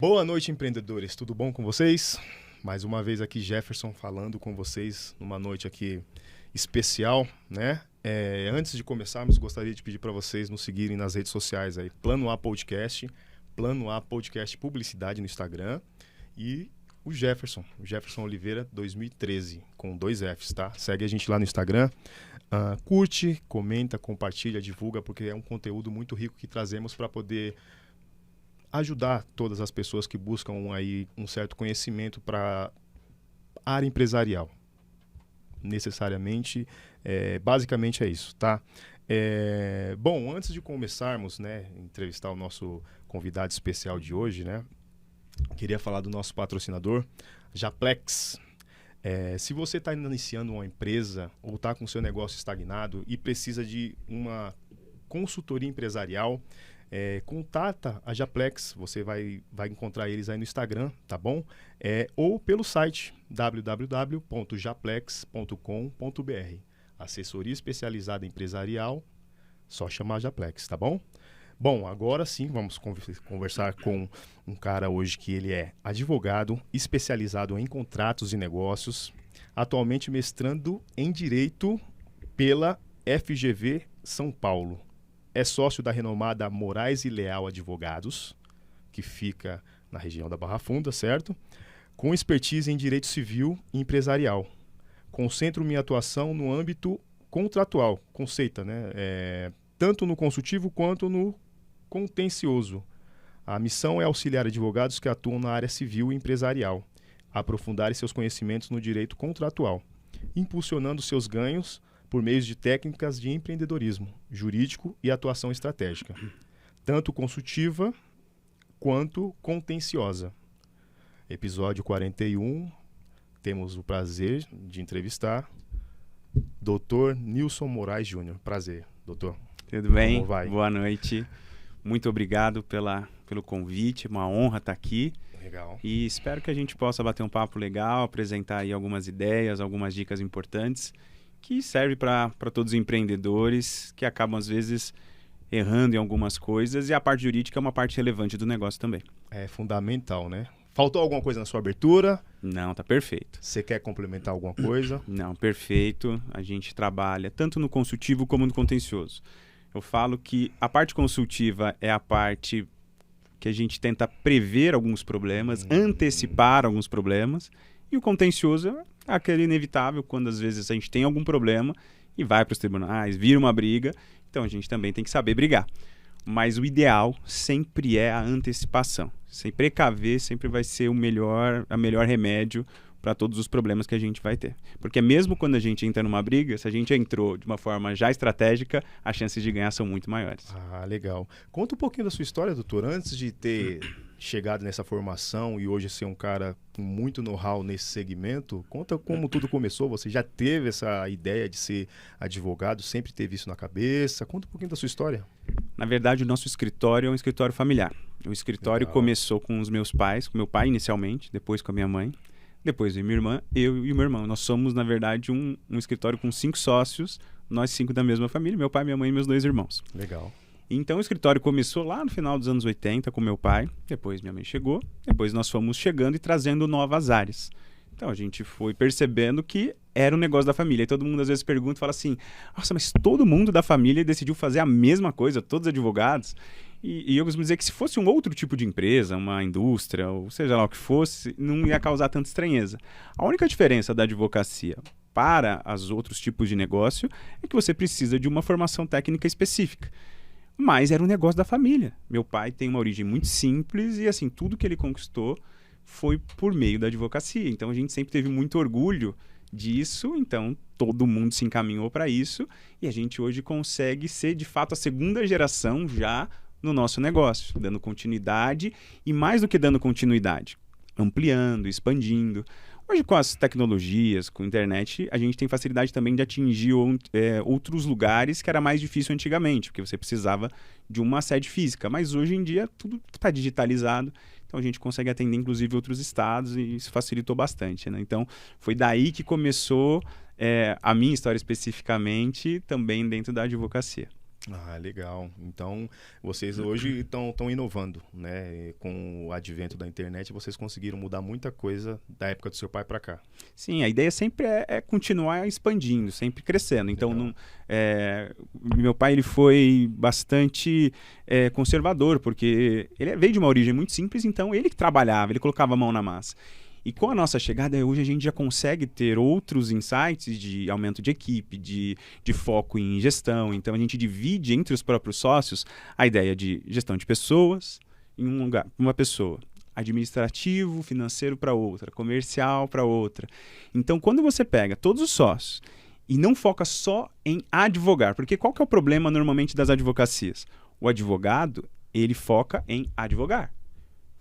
Boa noite, empreendedores. Tudo bom com vocês? Mais uma vez aqui, Jefferson, falando com vocês numa noite aqui especial, né? Antes de começarmos, gostaria de pedir para vocês nos seguirem nas redes sociais aí. Plano A Podcast, Plano A Podcast Publicidade no Instagram e o Jefferson Oliveira 2013, com 2 Fs, tá? Segue a gente lá no Instagram. Curte, comenta, compartilha, divulga, porque é um conteúdo muito rico que trazemos para poder ajudar todas as pessoas que buscam aí um certo conhecimento para a área empresarial. Necessariamente, basicamente é isso, tá? Bom, antes de começarmos, né, entrevistar o nosso convidado especial de hoje, né, queria falar do nosso patrocinador, Japlex. Se você está iniciando uma empresa ou está com seu negócio estagnado e precisa de uma consultoria empresarial, contata a Japlex, você vai encontrar eles aí no Instagram, tá bom? Ou pelo site www.japlex.com.br. Assessoria especializada empresarial, só chamar a Japlex, tá bom? Bom, agora sim vamos conversar com um cara hoje que ele é advogado, especializado em contratos e negócios, atualmente mestrando em Direito pela FGV São Paulo. É sócio da renomada Moraes e Leal Advogados, que fica na região da Barra Funda, certo? Com expertise em direito civil e empresarial. Concentro minha atuação no âmbito contratual, conceita, né? Tanto no consultivo quanto no contencioso. A missão é auxiliar advogados que atuam na área civil e empresarial, aprofundarem seus conhecimentos no direito contratual, impulsionando seus ganhos por meio de técnicas de empreendedorismo jurídico e atuação estratégica, tanto consultiva quanto contenciosa. Episódio 41, temos o prazer de entrevistar Dr. Nilson Moraes Júnior. Prazer, doutor. Tudo bem? Como vai? Boa noite. Muito obrigado pelo convite, uma honra estar aqui. Legal. E espero que a gente possa bater um papo legal, apresentar aí algumas ideias, algumas dicas importantes que serve para todos os empreendedores que acabam, às vezes, errando em algumas coisas, e a parte jurídica é uma parte relevante do negócio também. É fundamental, né? Faltou alguma coisa na sua abertura? Não, tá perfeito. Você quer complementar alguma coisa? Não, perfeito. A gente trabalha tanto no consultivo como no contencioso. Eu falo que a parte consultiva é a parte que a gente tenta prever alguns problemas, antecipar alguns problemas, e o contencioso é aquele inevitável quando às vezes a gente tem algum problema e vai para os tribunais, vira uma briga, então a gente também tem que saber brigar. Mas o ideal sempre é a antecipação. Sem precaver, sempre vai ser a melhor remédio para todos os problemas que a gente vai ter. Porque mesmo quando a gente entra numa briga, se a gente entrou de uma forma já estratégica, as chances de ganhar são muito maiores. Ah, legal. Conta um pouquinho da sua história, doutor. Antes de ter chegado nessa formação e hoje ser um cara com muito know-how nesse segmento, conta como tudo começou. Você já teve essa ideia de ser advogado? Sempre teve isso na cabeça? Conta um pouquinho da sua história. Na verdade, o nosso escritório é um escritório familiar. O escritório começou com os meus pais, com meu pai inicialmente, depois com a minha mãe. Depois veio minha irmã, eu e meu irmão. Nós somos, na verdade, um escritório com 5 sócios, nós 5 da mesma família, meu pai, minha mãe e meus 2 irmãos. Legal. Então o escritório começou lá no final dos anos 80 com meu pai, depois minha mãe chegou, depois nós fomos chegando e trazendo novas áreas. Então a gente foi percebendo que era um negócio da família. E todo mundo às vezes pergunta e fala assim, nossa, mas todo mundo da família decidiu fazer a mesma coisa, todos advogados? E eu costumo dizer que se fosse um outro tipo de empresa, uma indústria, ou seja lá o que fosse, não ia causar tanta estranheza. A única diferença da advocacia para os outros tipos de negócio é que você precisa de uma formação técnica específica. Mas era um negócio da família. Meu pai tem uma origem muito simples e assim, tudo que ele conquistou foi por meio da advocacia. Então a gente sempre teve muito orgulho disso, então todo mundo se encaminhou para isso e a gente hoje consegue ser de fato a segunda geração já no nosso negócio, dando continuidade e mais do que dando continuidade, ampliando, expandindo. Hoje com as tecnologias, com a internet, a gente tem facilidade também de atingir outros lugares que era mais difícil antigamente, porque você precisava de uma sede física, mas hoje em dia tudo está digitalizado, então a gente consegue atender inclusive outros estados e isso facilitou bastante, né? Então foi daí que começou a minha história especificamente também dentro da advocacia. Ah, legal. Então, vocês hoje estão inovando, né? Com o advento da internet, vocês conseguiram mudar muita coisa da época do seu pai para cá. Sim, a ideia sempre é continuar expandindo, sempre crescendo. Então, Legal. meu pai ele foi bastante conservador, porque ele veio de uma origem muito simples, então ele que trabalhava, ele colocava a mão na massa. E com a nossa chegada, hoje a gente já consegue ter outros insights de aumento de equipe, de foco em gestão. Então, a gente divide entre os próprios sócios a ideia de gestão de pessoas em um lugar, uma pessoa. Administrativo, financeiro para outra, comercial para outra. Então, quando você pega todos os sócios e não foca só em advogar, porque qual que é o problema normalmente das advocacias? O advogado, ele foca em advogar.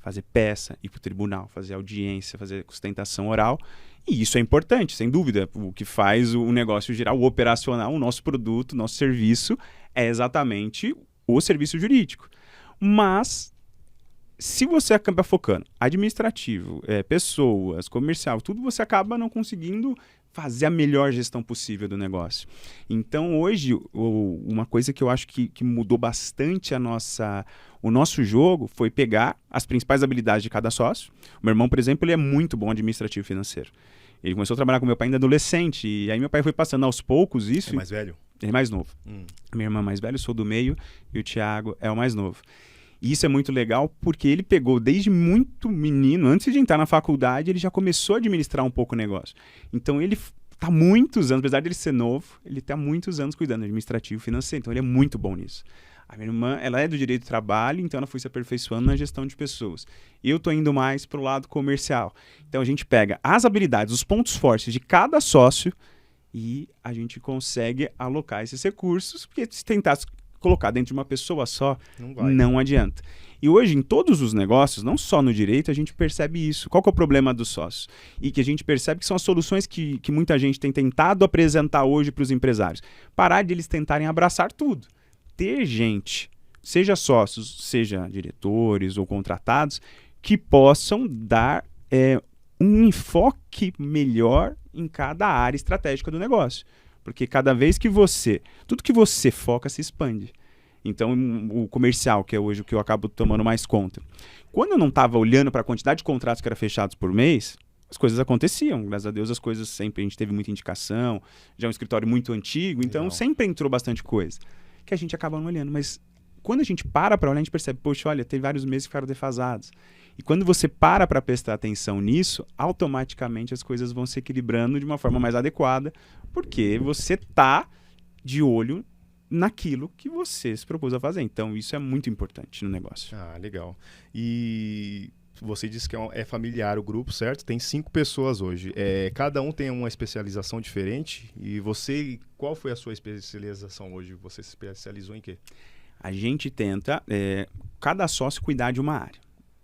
Fazer peça, ir para o tribunal, fazer audiência, fazer sustentação oral. E isso é importante, sem dúvida. O que faz o negócio girar, o operacional, o nosso produto, o nosso serviço, é exatamente o serviço jurídico. Mas, se você acaba focando administrativo, pessoas, comercial, tudo, você acaba não conseguindo fazer a melhor gestão possível do negócio. Então, hoje, uma coisa que eu acho que mudou bastante o nosso jogo foi pegar as principais habilidades de cada sócio. O meu irmão, por exemplo, ele é muito bom administrativo financeiro. Ele começou a trabalhar com meu pai ainda adolescente, e aí meu pai foi passando aos poucos isso. É mais velho? Ele é mais novo. Minha irmã é mais velha, eu sou do meio, e o Thiago é o mais novo. E isso é muito legal porque ele pegou desde muito menino, antes de entrar na faculdade, ele já começou a administrar um pouco o negócio. Então ele está há muitos anos, apesar de ele ser novo, ele está há muitos anos cuidando do administrativo e financeiro, então ele é muito bom nisso. A minha irmã, ela é do direito do trabalho, então ela foi se aperfeiçoando na gestão de pessoas. Eu estou indo mais para o lado comercial. Então a gente pega as habilidades, os pontos fortes de cada sócio e a gente consegue alocar esses recursos, porque se tentar colocar dentro de uma pessoa só, não adianta. E hoje, em todos os negócios, não só no direito, a gente percebe isso. Qual que é o problema dos sócios? E que a gente percebe que são as soluções que muita gente tem tentado apresentar hoje para os empresários. Parar de eles tentarem abraçar tudo. Ter gente, seja sócios, seja diretores ou contratados, que possam dar um enfoque melhor em cada área estratégica do negócio. Porque cada vez que tudo que você foca se expande. Então, o comercial, que é hoje o que eu acabo tomando mais conta. Quando eu não estava olhando para a quantidade de contratos que eram fechados por mês, as coisas aconteciam. Graças a Deus, as coisas sempre, a gente teve muita indicação, já é um escritório muito antigo, então sempre entrou bastante coisa. Que a gente acaba não olhando. Mas quando a gente para olhar, a gente percebe, poxa, olha, tem vários meses que ficaram defasados. E quando você para prestar atenção nisso, automaticamente as coisas vão se equilibrando de uma forma mais adequada, porque você está de olho naquilo que você se propôs a fazer. Então, isso é muito importante no negócio. Ah, legal. E você disse que é familiar o grupo, certo? Tem 5 pessoas hoje. Cada um tem uma especialização diferente. E você, qual foi a sua especialização hoje? Você se especializou em quê? A gente tenta, cada sócio cuidar de uma área.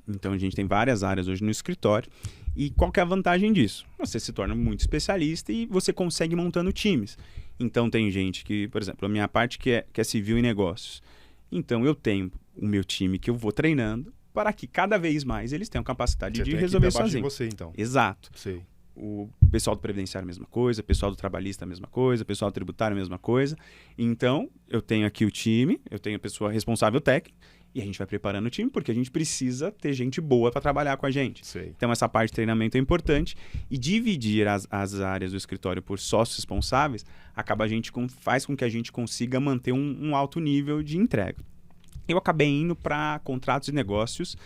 Então, a gente tem várias áreas hoje no escritório. E qual que é a vantagem disso? Você se torna muito especialista e você consegue ir montando times. Então, tem gente que, por exemplo, a minha parte que é civil e negócios. Então, eu tenho o meu time que eu vou treinando para que cada vez mais eles tenham capacidade de resolver sozinho. Você, então. Exato. Sei. O pessoal do previdenciário a mesma coisa, o pessoal do trabalhista a mesma coisa, o pessoal do tributário a mesma coisa. Então, eu tenho aqui o time, eu tenho a pessoa responsável técnica, e a gente vai preparando o time porque a gente precisa ter gente boa para trabalhar com a gente. Sei. Então, essa parte de treinamento é importante. E dividir as áreas do escritório por sócios responsáveis faz com que a gente consiga manter um alto nível de entrega. Eu acabei indo para contratos de negócios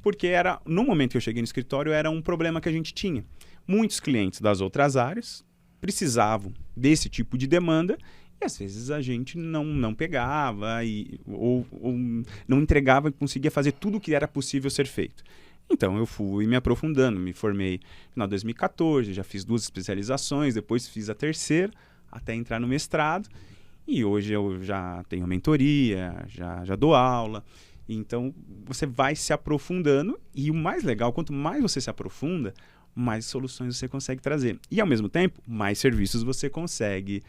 porque no momento que eu cheguei no escritório, era um problema que a gente tinha. Muitos clientes das outras áreas precisavam desse tipo de demanda e às vezes a gente não pegava ou não entregava e conseguia fazer tudo o que era possível ser feito. Então eu fui me aprofundando, me formei no final de 2014, já fiz 2 especializações, depois fiz a terceira até entrar no mestrado e hoje eu já tenho mentoria, já dou aula. Então você vai se aprofundando e o mais legal, quanto mais você se aprofunda, mais soluções você consegue trazer. E, ao mesmo tempo, mais serviços você consegue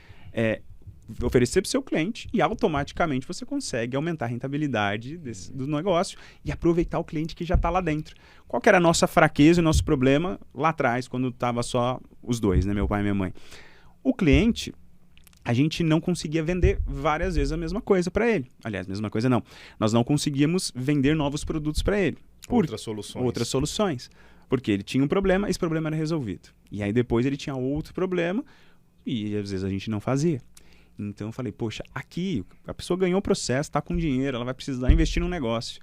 oferecer para o seu cliente e, automaticamente, você consegue aumentar a rentabilidade do negócio e aproveitar o cliente que já está lá dentro. Qual que era a nossa fraqueza e o nosso problema lá atrás, quando estava só os dois, né, meu pai e minha mãe? O cliente, a gente não conseguia vender várias vezes a mesma coisa para ele. Aliás, mesma coisa não. Nós não conseguíamos vender novos produtos para ele. Outras soluções. Outras soluções. Porque ele tinha um problema, esse problema era resolvido. E aí depois ele tinha outro problema e às vezes a gente não fazia. Então eu falei, poxa, aqui a pessoa ganhou o processo, está com dinheiro, ela vai precisar investir num negócio.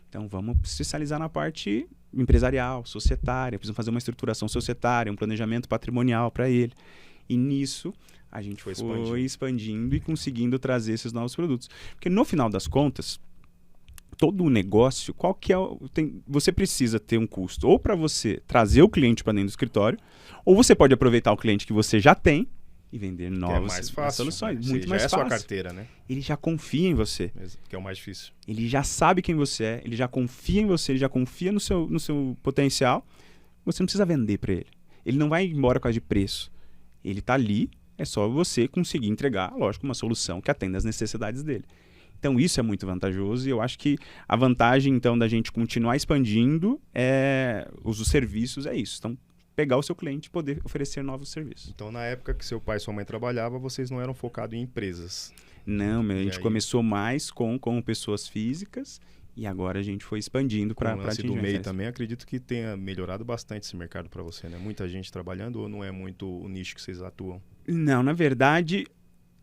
Então vamos especializar na parte empresarial, societária, precisamos fazer uma estruturação societária, um planejamento patrimonial para ele. E nisso a gente foi expandindo e conseguindo trazer esses novos produtos. Porque no final das contas, todo o negócio, qual que é você precisa ter um custo ou para você trazer o cliente para dentro do escritório, ou você pode aproveitar o cliente que você já tem e vender novas soluções. Né? Muito mais fácil. Já é fácil. sua carteira, né? Ele já confia em você. Que é o mais difícil. Ele já sabe quem você é, ele já confia em você, ele já confia no seu potencial. Você não precisa vender para ele. Ele não vai embora por causa de preço. Ele está ali, é só você conseguir entregar, lógico, uma solução que atenda às necessidades dele. Então isso é muito vantajoso e eu acho que a vantagem então da gente continuar expandindo os serviços é isso. Então pegar o seu cliente e poder oferecer novos serviços. Então na época que seu pai e sua mãe trabalhavam, vocês não eram focados em empresas? Não, a gente começou mais com pessoas físicas e agora a gente foi expandindo para atingir do MEI também, acredito que tenha melhorado bastante esse mercado para você, né? Muita gente trabalhando ou não é muito o nicho que vocês atuam? Não, na verdade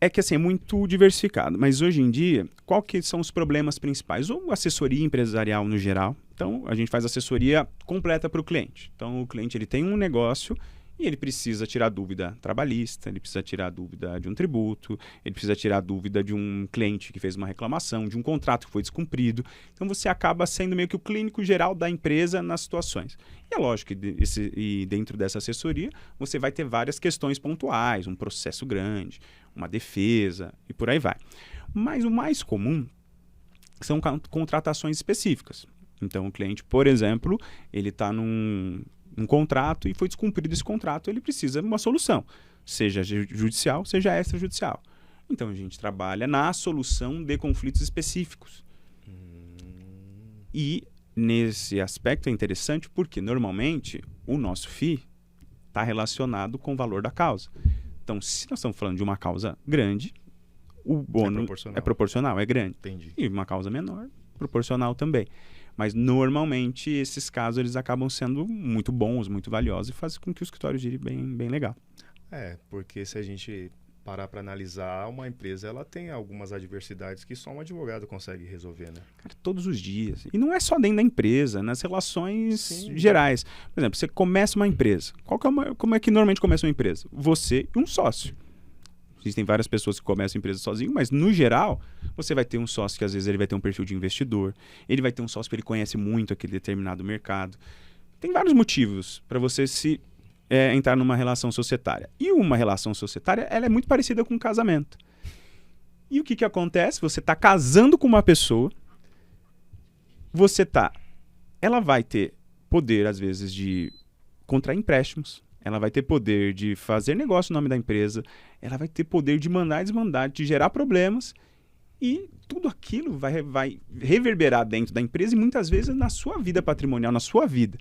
é que assim, é muito diversificado, mas hoje em dia, qual que são os problemas principais? Ou assessoria empresarial no geral. Então, a gente faz assessoria completa para o cliente. Então, o cliente ele tem um negócio e ele precisa tirar dúvida trabalhista, ele precisa tirar dúvida de um tributo, ele precisa tirar dúvida de um cliente que fez uma reclamação, de um contrato que foi descumprido. Então, você acaba sendo meio que o clínico geral da empresa nas situações. E é lógico que dentro dessa assessoria, você vai ter várias questões pontuais, um processo grande, uma defesa e por aí vai. Mas o mais comum são contratações específicas. Então, o cliente, por exemplo, ele está num contrato e foi descumprido esse contrato, ele precisa de uma solução, seja judicial, seja extrajudicial. Então, a gente trabalha na solução de conflitos específicos. E, nesse aspecto, é interessante porque, normalmente, o nosso FII está relacionado com o valor da causa. Então, se nós estamos falando de uma causa grande, o bônus é proporcional, é grande. Entendi. E uma causa menor, proporcional também. Mas, normalmente, esses casos eles acabam sendo muito bons, muito valiosos e fazem com que o escritório gire bem legal. Porque se a gente parar para analisar, uma empresa ela tem algumas adversidades que só um advogado consegue resolver, né? Cara, todos os dias. E não é só dentro da empresa, nas relações gerais. Por exemplo, você começa uma empresa. Como é que normalmente começa uma empresa? Você e um sócio. Existem várias pessoas que começam a empresa sozinho, mas no geral, você vai ter um sócio que às vezes ele vai ter um perfil de investidor, ele vai ter um sócio que ele conhece muito aquele determinado mercado. Tem vários motivos para você entrar numa relação societária. E uma relação societária, ela é muito parecida com um casamento. E o que acontece? Você está casando com uma pessoa, ela vai ter poder, às vezes, de contrair empréstimos, ela vai ter poder de fazer negócio no nome da empresa, ela vai ter poder de mandar e desmandar, de gerar problemas, e tudo aquilo vai reverberar dentro da empresa e muitas vezes na sua vida patrimonial, na sua vida.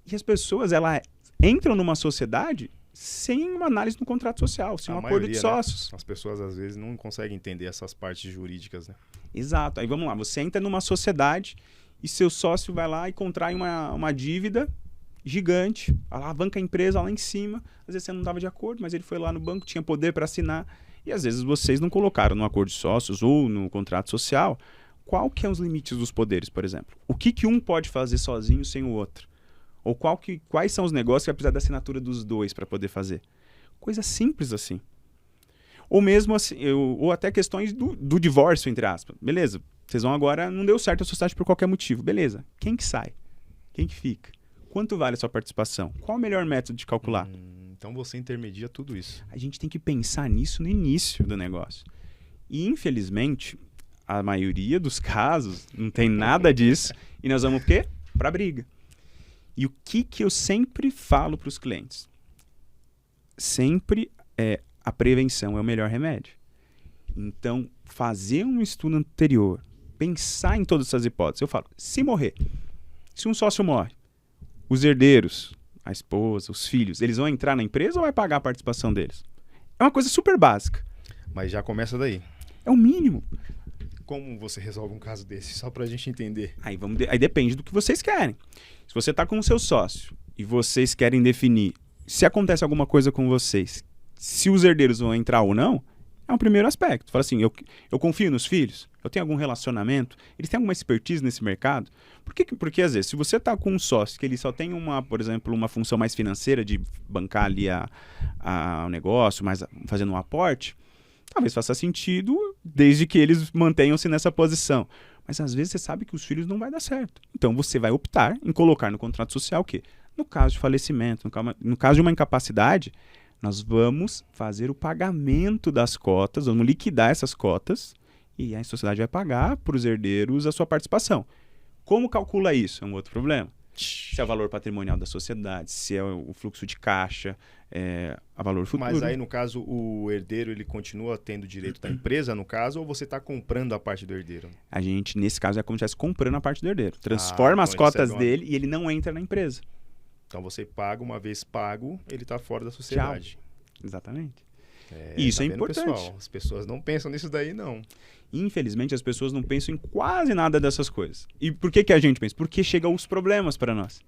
E as pessoas, elas entram numa sociedade sem uma análise no contrato social, sem um acordo de sócios. Né? As pessoas às vezes não conseguem entender essas partes jurídicas, né? Exato. Aí vamos lá, você entra numa sociedade e seu sócio vai lá e contrai uma dívida gigante, alavanca a empresa lá em cima, às vezes você não estava de acordo, mas ele foi lá no banco, tinha poder para assinar, e às vezes vocês não colocaram no acordo de sócios ou no contrato social qual que é os limites dos poderes, por exemplo. O que um pode fazer sozinho sem o outro? Ou quais são os negócios que vai precisar da assinatura dos dois para poder fazer? Coisa simples assim. Ou mesmo assim, ou até questões do divórcio, entre aspas. Beleza, vocês vão agora, não deu certo a sociedade por qualquer motivo. Beleza, quem que sai? Quem que fica? Quanto vale a sua participação? Qual o melhor método de calcular? Então você intermedia tudo isso. A gente tem que pensar nisso no início do negócio. E, infelizmente, a maioria dos casos não tem nada disso. E nós vamos o quê? Para briga. E o que eu sempre falo para os clientes? Sempre a prevenção é o melhor remédio. Então, fazer um estudo anterior, pensar em todas essas hipóteses. Eu falo, se morrer, se um sócio morre, os herdeiros, a esposa, os filhos, eles vão entrar na empresa ou vai pagar a participação deles? É uma coisa super básica. Mas já começa daí. É o mínimo. Como você resolve um caso desse? Só pra gente entender. Aí depende do que vocês querem. Se você está com o seu sócio e vocês querem definir se acontece alguma coisa com vocês, se os herdeiros vão entrar ou não, é um primeiro aspecto. Fala assim, eu confio nos filhos? Eu tenho algum relacionamento? Eles têm alguma expertise nesse mercado? Porque às vezes, se você está com um sócio que ele só tem por exemplo, uma função mais financeira de bancar ali o negócio, mas fazendo um aporte, talvez faça sentido desde que eles mantenham-se nessa posição. Mas às vezes você sabe que os filhos não vai dar certo. Então você vai optar em colocar no contrato social o quê? No caso de falecimento, no caso de uma incapacidade, nós vamos fazer o pagamento das cotas, vamos liquidar essas cotas e a sociedade vai pagar para os herdeiros a sua participação. Como calcula isso? É um outro problema. Se é o valor patrimonial da sociedade, se é o fluxo de caixa, a valor futuro. Mas aí, no caso, o herdeiro ele continua tendo direito da empresa, no caso, ou você está comprando a parte do herdeiro? A gente, nesse caso, é como se estivesse comprando a parte do herdeiro. Transforma as cotas dele e ele não entra na empresa. Então você paga, uma vez pago, ele está fora da sociedade. Tchau. Exatamente. Isso é importante. Pessoal? As pessoas não pensam nisso daí, não. Infelizmente, as pessoas não pensam em quase nada dessas coisas. E por que a gente pensa? Porque chegam os problemas para nós.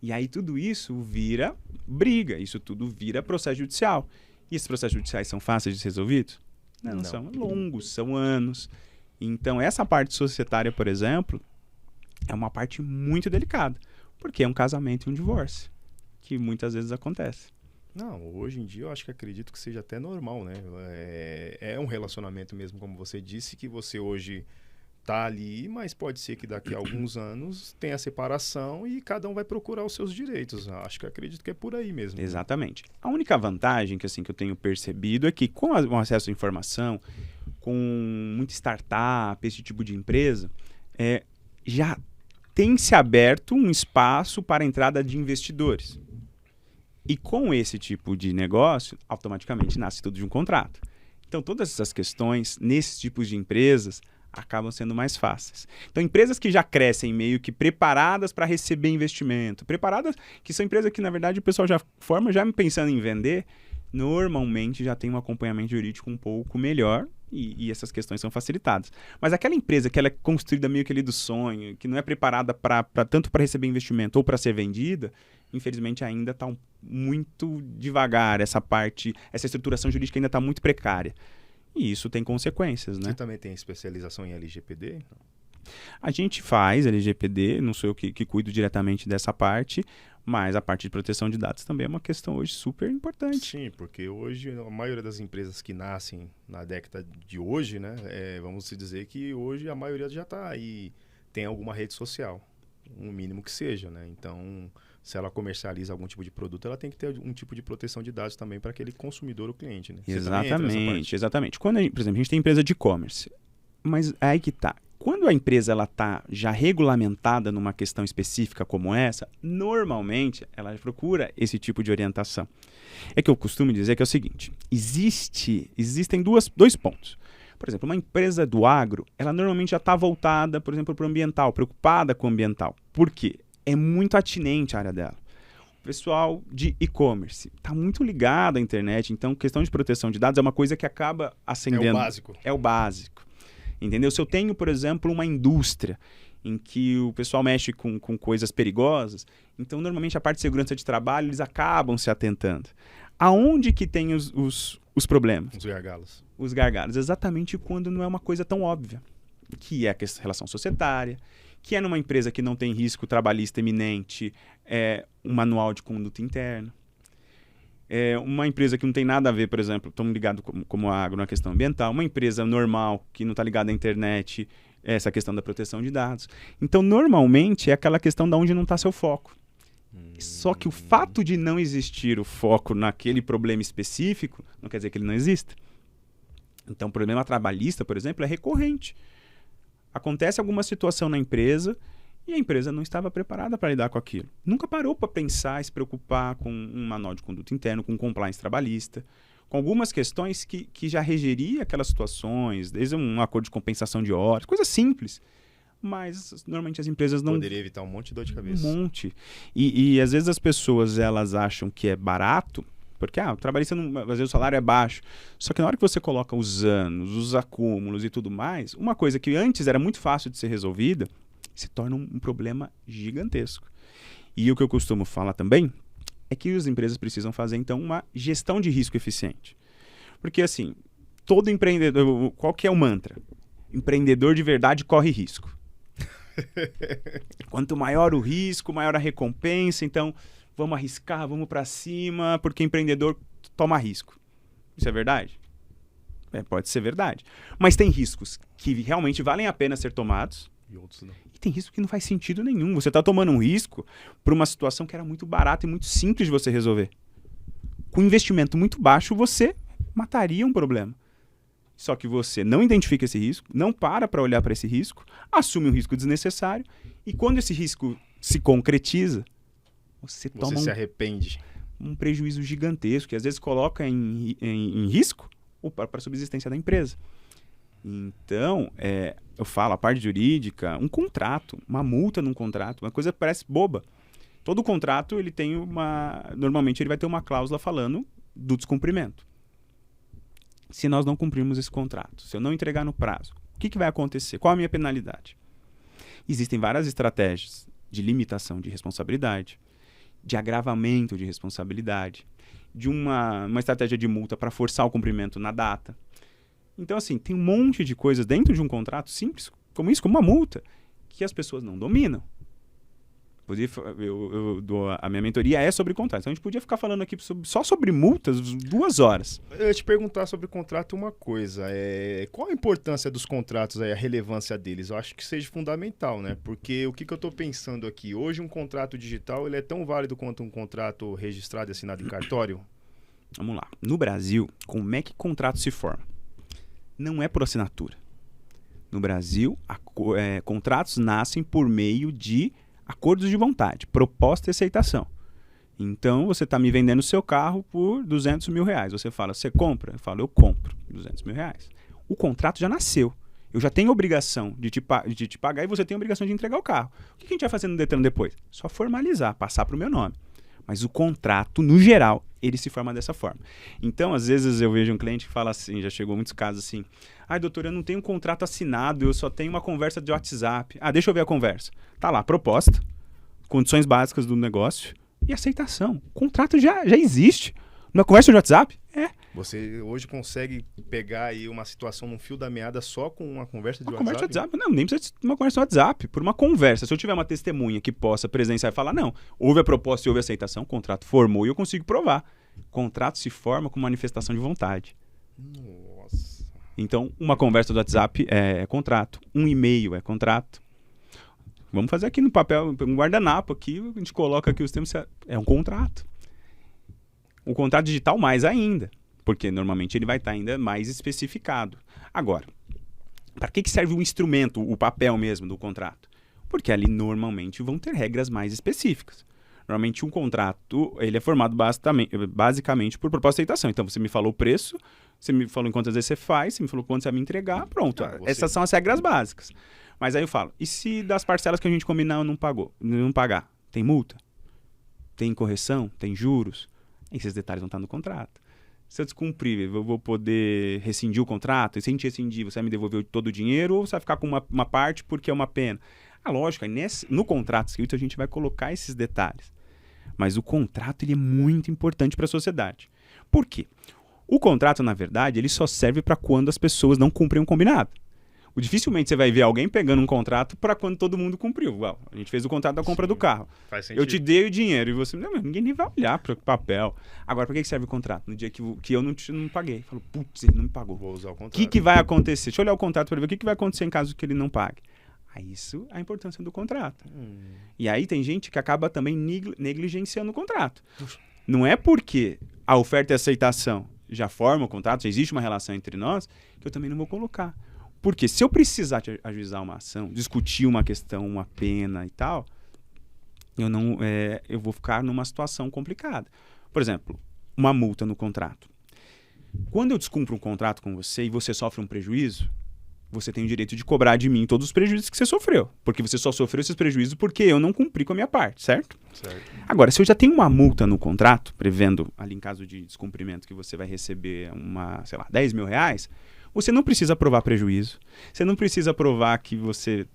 E aí tudo isso vira briga, isso tudo vira processo judicial. E esses processos judiciais são fáceis de ser resolvidos? Não. São longos, são anos. Então, essa parte societária, por exemplo, é uma parte muito delicada. Porque é um casamento e um divórcio, que muitas vezes acontece. Não, hoje em dia eu acredito que seja até normal, né? É um relacionamento mesmo, como você disse, que você hoje tá ali, mas pode ser que daqui a alguns anos tenha separação e cada um vai procurar os seus direitos. Acredito que é por aí mesmo. Exatamente. A única vantagem que eu tenho percebido é que com o acesso à informação, com muita startup, esse tipo de empresa, já tem se aberto um espaço para a entrada de investidores. E com esse tipo de negócio, automaticamente nasce tudo de um contrato. Então, todas essas questões, nesses tipos de empresas, acabam sendo mais fáceis. Então, empresas que já crescem meio que preparadas para receber investimento, que são empresas que, na verdade, o pessoal já forma, já pensando em vender, normalmente já tem um acompanhamento jurídico um pouco melhor e essas questões são facilitadas. Mas aquela empresa que ela é construída meio que ali do sonho, que não é preparada tanto para receber investimento ou para ser vendida, infelizmente ainda está muito devagar essa estruturação jurídica ainda está muito precária. E isso tem consequências, né? Você também tem especialização em LGPD? A gente faz LGPD, não sou eu que cuido diretamente dessa parte, mas a parte de proteção de dados também é uma questão hoje super importante. Sim, porque hoje a maioria das empresas que nascem na década de hoje, né, vamos dizer que hoje a maioria já está aí, tem alguma rede social, um mínimo que seja, né? Então, se ela comercializa algum tipo de produto, ela tem que ter um tipo de proteção de dados também para aquele consumidor ou cliente, né? Exatamente. Quando, por exemplo, a gente tem empresa de e-commerce, mas aí que tá. Quando a empresa está já regulamentada numa questão específica como essa, normalmente ela procura esse tipo de orientação. É que eu costumo dizer que é o seguinte, existem dois pontos. Por exemplo, uma empresa do agro, ela normalmente já está voltada, por exemplo, para o ambiental, preocupada com o ambiental. Por quê? É muito atinente a área dela. O pessoal de e-commerce está muito ligado à internet, então questão de proteção de dados é uma coisa que acaba acendendo. É o básico. Entendeu? Se eu tenho, por exemplo, uma indústria em que o pessoal mexe com coisas perigosas, então normalmente a parte de segurança de trabalho eles acabam se atentando. Aonde que tem os problemas? Os gargalos. Os gargalos, exatamente quando não é uma coisa tão óbvia, que é a relação societária, que é numa empresa que não tem risco trabalhista eminente, um manual de conduta interna. Uma empresa que não tem nada a ver, por exemplo, estamos ligados como agro na questão ambiental, uma empresa normal que não está ligada à internet, essa questão da proteção de dados. Então, normalmente, é aquela questão de onde não está seu foco. Só que o fato de não existir o foco naquele problema específico, não quer dizer que ele não exista. Então, o problema trabalhista, por exemplo, é recorrente. Acontece alguma situação na empresa e a empresa não estava preparada para lidar com aquilo. Nunca parou para pensar e se preocupar com um manual de conduta interno, com compliance trabalhista, com algumas questões que já regeria aquelas situações, desde um acordo de compensação de horas, coisas simples. Mas normalmente as empresas não... Poderia evitar um monte de dor de cabeça. Um monte. E às vezes as pessoas elas acham que é barato porque o trabalhista, às vezes o salário é baixo. Só que na hora que você coloca os anos, os acúmulos e tudo mais, uma coisa que antes era muito fácil de ser resolvida, se torna um problema gigantesco. E o que eu costumo falar também é que as empresas precisam fazer, então, uma gestão de risco eficiente. Porque, assim, todo empreendedor, qual que é o mantra? Empreendedor de verdade corre risco. Quanto maior o risco, maior a recompensa. Então, vamos arriscar, vamos para cima, porque empreendedor toma risco. Isso é verdade? Pode ser verdade. Mas tem riscos que realmente valem a pena ser tomados. E outros não. E tem risco que não faz sentido nenhum. Você está tomando um risco por uma situação que era muito barata e muito simples de você resolver. Com investimento muito baixo, você mataria um problema. Só que você não identifica esse risco, não para olhar para esse risco, assume um risco desnecessário, e quando esse risco se concretiza, você toma se arrepende. Um prejuízo gigantesco, que às vezes coloca em risco a subsistência da empresa. Então, eu falo, a parte jurídica, um contrato, uma multa num contrato, uma coisa que parece boba. Todo contrato, ele tem normalmente ele vai ter uma cláusula falando do descumprimento. Se nós não cumprirmos esse contrato, se eu não entregar no prazo, o que vai acontecer? Qual a minha penalidade? Existem várias estratégias de limitação de responsabilidade, de agravamento de responsabilidade, de uma estratégia de multa para forçar o cumprimento na data. Então, assim, tem um monte de coisas dentro de um contrato simples, como isso, como uma multa, que as pessoas não dominam. A minha mentoria é sobre contratos. Então a gente podia ficar falando aqui só sobre multas 2 horas. Eu ia te perguntar sobre contrato uma coisa. Qual a importância dos contratos, a relevância deles? Eu acho que seja fundamental, né? Porque o que eu estou pensando aqui? Hoje um contrato digital ele é tão válido quanto um contrato registrado e assinado em cartório? Vamos lá. No Brasil, como é que contrato se forma? Não é por assinatura. No Brasil, contratos nascem por meio de acordos de vontade, proposta e aceitação. Então, você está me vendendo o seu carro por R$200 mil. Você fala, você compra? Eu falo, eu compro. R$200 mil. O contrato já nasceu. Eu já tenho obrigação de te pagar e você tem a obrigação de entregar o carro. O que a gente vai fazer no Detran depois? Só formalizar, passar para o meu nome. Mas o contrato, no geral, ele se forma dessa forma. Então, às vezes eu vejo um cliente que fala assim, já chegou muitos casos assim, doutor, eu não tenho um contrato assinado, eu só tenho uma conversa de WhatsApp. Deixa eu ver a conversa. Tá lá, proposta, condições básicas do negócio e aceitação. O contrato já existe. Numa conversa de WhatsApp? Você hoje consegue pegar aí uma situação num fio da meada só com uma conversa de WhatsApp? Conversa de WhatsApp? Não, nem precisa de uma conversa de WhatsApp. Por uma conversa. Se eu tiver uma testemunha que possa presenciar e falar, não, houve a proposta e houve a aceitação, o contrato formou e eu consigo provar. Contrato se forma com manifestação de vontade. Nossa. Então, uma conversa do WhatsApp é contrato. Um e-mail é contrato. Vamos fazer aqui no papel, um guardanapo aqui, a gente coloca aqui os termos, é um contrato. O contrato digital mais ainda, porque normalmente ele vai estar ainda mais especificado. Agora, para que serve o instrumento, o papel mesmo do contrato? Porque ali normalmente vão ter regras mais específicas. Normalmente um contrato ele é formado basicamente por proposta de aceitação. Então você me falou o preço, você me falou em quantas vezes você faz, você me falou quanto você vai me entregar, pronto. Essas são as regras básicas. Mas aí eu falo, e se das parcelas que a gente combinar não pagar? Tem multa? Tem correção? Tem juros? Esses detalhes vão estar no contrato. Se eu descumprir, eu vou poder rescindir o contrato? E se a gente rescindir, você vai me devolver todo o dinheiro ou você vai ficar com uma parte porque é uma pena? Lógico, no contrato escrito a gente vai colocar esses detalhes. Mas o contrato ele é muito importante para a sociedade. Por quê? O contrato, na verdade, ele só serve para quando as pessoas não cumprem o combinado. Dificilmente você vai ver alguém pegando um contrato para quando todo mundo cumpriu. A gente fez o contrato da compra do carro. Faz sentido. Eu te dei o dinheiro e você... Não, ninguém nem vai olhar para o papel. Agora, para que serve o contrato? No dia que eu não paguei. Falou, putz, ele não me pagou. Vou usar o contrato. O que vai acontecer? Deixa eu olhar o contrato para ver o que vai acontecer em caso que ele não pague. Isso é a importância do contrato. E aí tem gente que acaba também negligenciando o contrato. Não é porque a oferta e a aceitação já formam o contrato, já existe uma relação entre nós, que eu também não vou colocar. Porque se eu precisar te ajuizar uma ação, discutir uma questão, uma pena e tal, eu vou ficar numa situação complicada. Por exemplo, uma multa no contrato. Quando eu descumpro um contrato com você e você sofre um prejuízo, você tem o direito de cobrar de mim todos os prejuízos que você sofreu. Porque você só sofreu esses prejuízos porque eu não cumpri com a minha parte, certo? Certo. Agora, se eu já tenho uma multa no contrato, prevendo ali em caso de descumprimento que você vai receber sei lá, 10 mil reais, você não precisa provar prejuízo. Você não precisa provar que você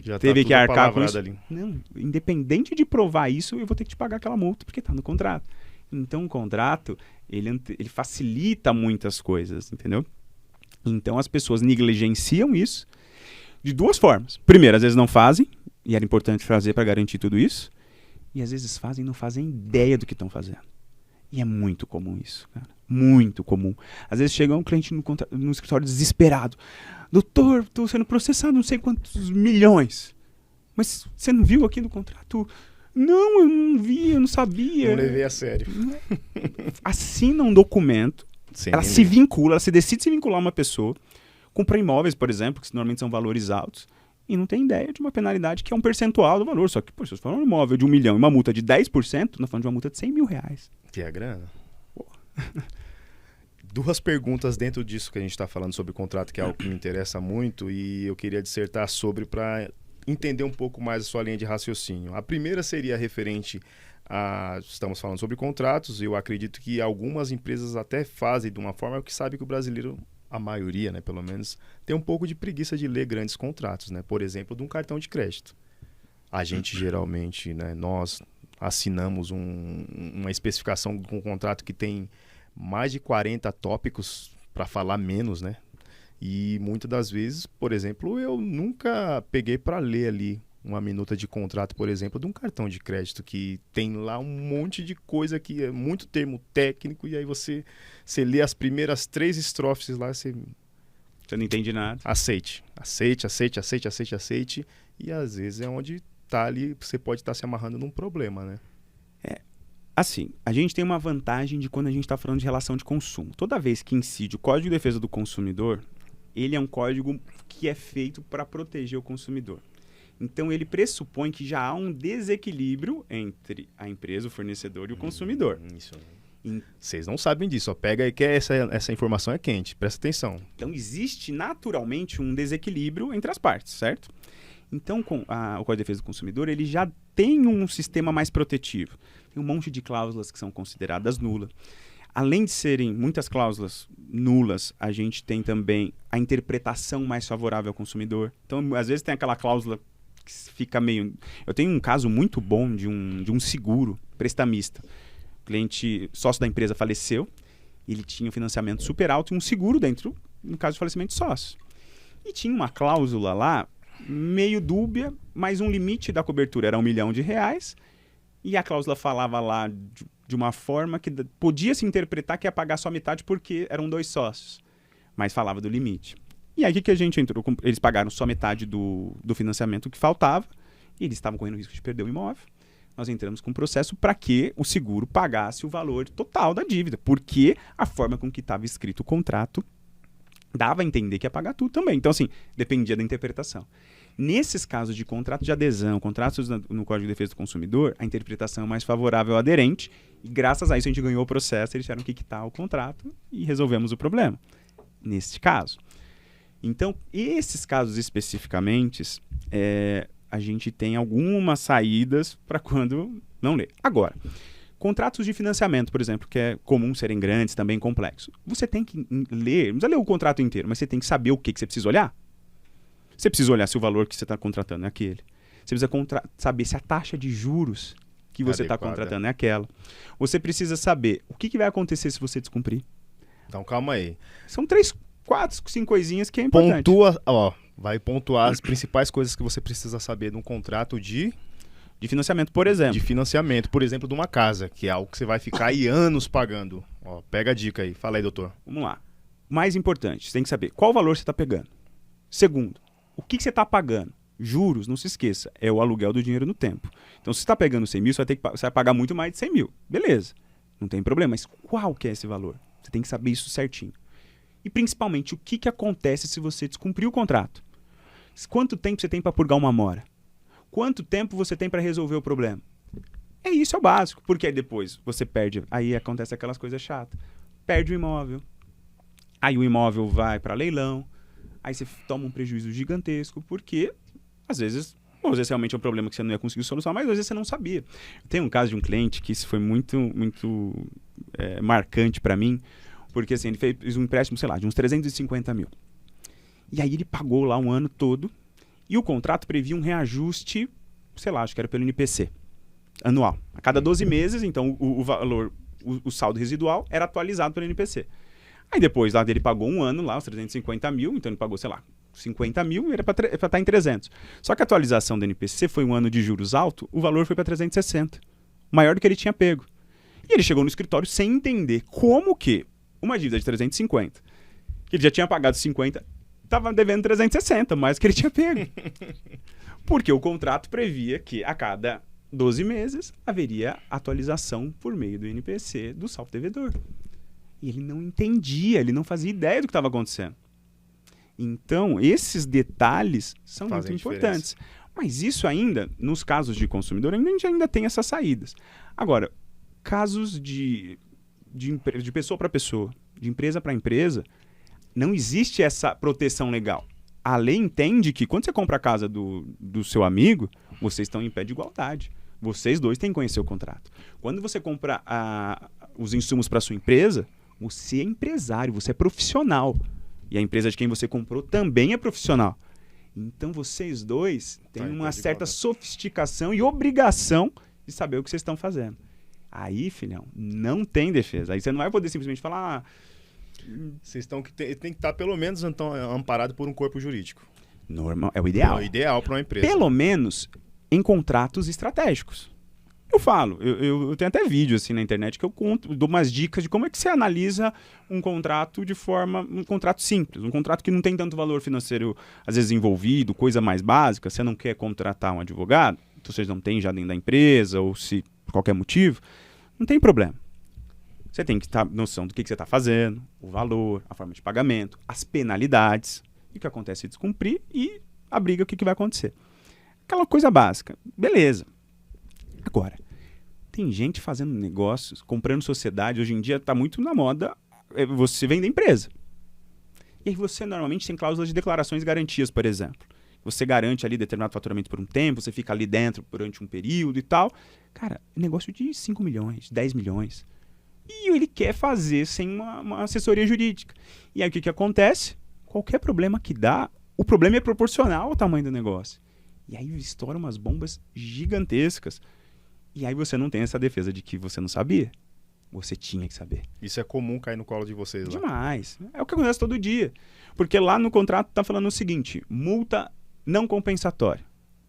Já teve tá que tudo arcar com apalavrado isso. ali. Não, independente de provar isso, eu vou ter que te pagar aquela multa porque está no contrato. Então, o contrato, ele facilita muitas coisas, entendeu? Então, as pessoas negligenciam isso de duas formas. Primeiro, às vezes não fazem, e era importante fazer para garantir tudo isso. E às vezes fazem e não fazem ideia do que estão fazendo. E é muito comum isso, cara. Muito comum. Às vezes chega um cliente no escritório desesperado. Doutor, estou sendo processado não sei quantos milhões. Mas você não viu aqui no contrato? Não, eu não vi, eu não sabia. Não levei a sério. Assina um documento. Sem Ela nem se ler. vincula, ela se decide se vincular a uma pessoa, compra imóveis, por exemplo, que normalmente são valores altos, e não tem ideia de uma penalidade que é um percentual do valor. Só que, pô, se você for um imóvel de 1 milhão e uma multa de 10%, nós falamos de uma multa de 100 mil reais. Que é a grana. Duas perguntas dentro disso que a gente está falando sobre o contrato, que é algo que me interessa muito, e eu queria dissertar sobre para entender um pouco mais a sua linha de raciocínio. A primeira seria referente estamos falando sobre contratos, eu acredito que algumas empresas até fazem de uma forma que sabe que o brasileiro, a maioria, né, pelo menos, tem um pouco de preguiça de ler grandes contratos, né? Por exemplo, de um cartão de crédito. A gente geralmente, né, nós assinamos uma especificação com um contrato que tem mais de 40 tópicos, para falar menos, né? E muitas das vezes, por exemplo, eu nunca peguei para ler ali uma minuta de contrato, por exemplo, de um cartão de crédito que tem lá um monte de coisa que é muito termo técnico, e aí você lê as primeiras 3 estrofes lá, você não entende nada. aceite, e às vezes é onde tá ali, você pode estar se amarrando num problema, né? Assim, a gente tem uma vantagem de quando a gente está falando de relação de consumo. Toda vez que incide o Código de Defesa do Consumidor, ele é um código que é feito para proteger o consumidor. Então, ele pressupõe que já há um desequilíbrio entre a empresa, o fornecedor e o consumidor. Isso. Vocês não sabem disso, ó. Pega aí que essa informação é quente, presta atenção. Então, existe naturalmente um desequilíbrio entre as partes, certo? Então, o Código de Defesa do Consumidor, ele já tem um sistema mais protetivo. Tem um monte de cláusulas que são consideradas nulas. Além de serem muitas cláusulas nulas, a gente tem também a interpretação mais favorável ao consumidor. Então, às vezes tem aquela cláusula que fica meio... Eu tenho um caso muito bom de um seguro prestamista. O cliente, sócio da empresa, faleceu. Ele tinha um financiamento super alto e um seguro dentro, no caso de falecimento de sócio. E tinha uma cláusula lá, meio dúbia, mas um limite da cobertura era R$1 milhão. E a cláusula falava lá de uma forma que podia se interpretar que ia pagar só metade porque eram 2 sócios. Mas falava do limite. E aí o que a gente entrou? Eles pagaram só metade do financiamento que faltava, e eles estavam correndo o risco de perder o imóvel. Nós entramos com um processo para que o seguro pagasse o valor total da dívida, porque a forma com que estava escrito o contrato dava a entender que ia pagar tudo também. Então, assim, dependia da interpretação. Nesses casos de contrato de adesão, contratos no Código de Defesa do Consumidor, a interpretação é mais favorável ao aderente, e graças a isso a gente ganhou o processo, eles tiveram que quitar o contrato e resolvemos o problema. Neste caso. Então, esses casos especificamente, a gente tem algumas saídas para quando não lê. Agora, contratos de financiamento, por exemplo, que é comum serem grandes, também complexos. Você tem que ler, não precisa ler o contrato inteiro, mas você tem que saber o que você precisa olhar. Você precisa olhar se o valor que você está contratando é aquele. Você precisa saber se a taxa de juros que você está contratando é aquela. Você precisa saber o que vai acontecer se você descumprir. Então, calma aí. São 3, 4, 5 coisinhas que é importante. Vai pontuar as principais coisas que você precisa saber num contrato de financiamento, por exemplo. De financiamento, por exemplo, de uma casa, que é algo que você vai ficar aí anos pagando. Ó, pega a dica aí. Fala aí, doutor. Vamos lá. Mais importante, você tem que saber qual valor você está pegando. Segundo, o que você está pagando? Juros, não se esqueça, é o aluguel do dinheiro no tempo. Então, se você está pegando 100 mil, você vai pagar muito mais de 100 mil. Beleza, não tem problema. Mas qual que é esse valor? Você tem que saber isso certinho. E, principalmente, o que acontece se você descumprir o contrato? Quanto tempo você tem para purgar uma mora? Quanto tempo você tem para resolver o problema? Isso é o básico, porque aí depois você perde, aí acontece aquelas coisas chatas. Perde o imóvel, aí o imóvel vai para leilão, Aí você toma um prejuízo gigantesco, porque às vezes realmente é um problema que você não ia conseguir solucionar, mas às vezes você não sabia. Tem um caso de um cliente que isso foi muito marcante para mim, porque assim, ele fez um empréstimo, sei lá, de uns 350 mil. E aí ele pagou lá um ano todo, e o contrato previa um reajuste, sei lá, acho que era pelo NPC, anual. A cada 12 meses, então o valor, o saldo residual era atualizado pelo NPC. Aí depois lá dele pagou um ano lá, os 350 mil, então ele pagou, sei lá, 50 mil, era para estar em 300. Só que a atualização do NPC foi um ano de juros alto, o valor foi para 360, maior do que ele tinha pego. E ele chegou no escritório sem entender como que uma dívida de 350, que ele já tinha pagado 50, estava devendo 360, mais do que ele tinha pego. Porque o contrato previa que a cada 12 meses haveria atualização por meio do NPC do saldo devedor. E ele não entendia, ele não fazia ideia do que estava acontecendo. Então, esses detalhes são muito importantes. Mas isso ainda, nos casos de consumidor, a gente ainda tem essas saídas. Agora, casos de pessoa para pessoa, de empresa para empresa, não existe essa proteção legal. A lei entende que quando você compra a casa do seu amigo, vocês estão em pé de igualdade. Vocês dois têm que conhecer o contrato. Quando você compra os insumos para sua empresa, você é empresário, você é profissional. E a empresa de quem você comprou também é profissional. Então vocês dois têm uma certa sofisticação e obrigação de saber o que vocês estão fazendo. Aí, filhão, não tem defesa. Aí você não vai poder simplesmente falar... Vocês tem que estar pelo menos então, amparado por um corpo jurídico. Normal, é o ideal. É o ideal para uma empresa. Pelo menos em contratos estratégicos. Eu falo, eu tenho até vídeo assim na internet que eu conto, dou umas dicas de como é que você analisa um contrato um contrato simples, um contrato que não tem tanto valor financeiro às vezes envolvido, coisa mais básica, você não quer contratar um advogado, então vocês não têm já dentro da empresa, ou se por qualquer motivo, não tem problema. Você tem que ter noção do que você está fazendo, o valor, a forma de pagamento, as penalidades, o que acontece se descumprir e a briga, o que vai acontecer. Aquela coisa básica, beleza. Agora, tem gente fazendo negócios, comprando sociedade. Hoje em dia está muito na moda você vender empresa. E aí você normalmente tem cláusulas de declarações e garantias, por exemplo. Você garante ali determinado faturamento por um tempo, você fica ali dentro durante um período e tal. Cara, é negócio de 5 milhões, 10 milhões. E ele quer fazer sem uma assessoria jurídica. E aí o que acontece? Qualquer problema que dá, o problema é proporcional ao tamanho do negócio. E aí estouram umas bombas gigantescas. E aí você não tem essa defesa de que você não sabia. Você tinha que saber. Isso é comum cair no colo de vocês lá. Demais. É o que acontece todo dia. Porque lá no contrato está falando o seguinte, multa não compensatória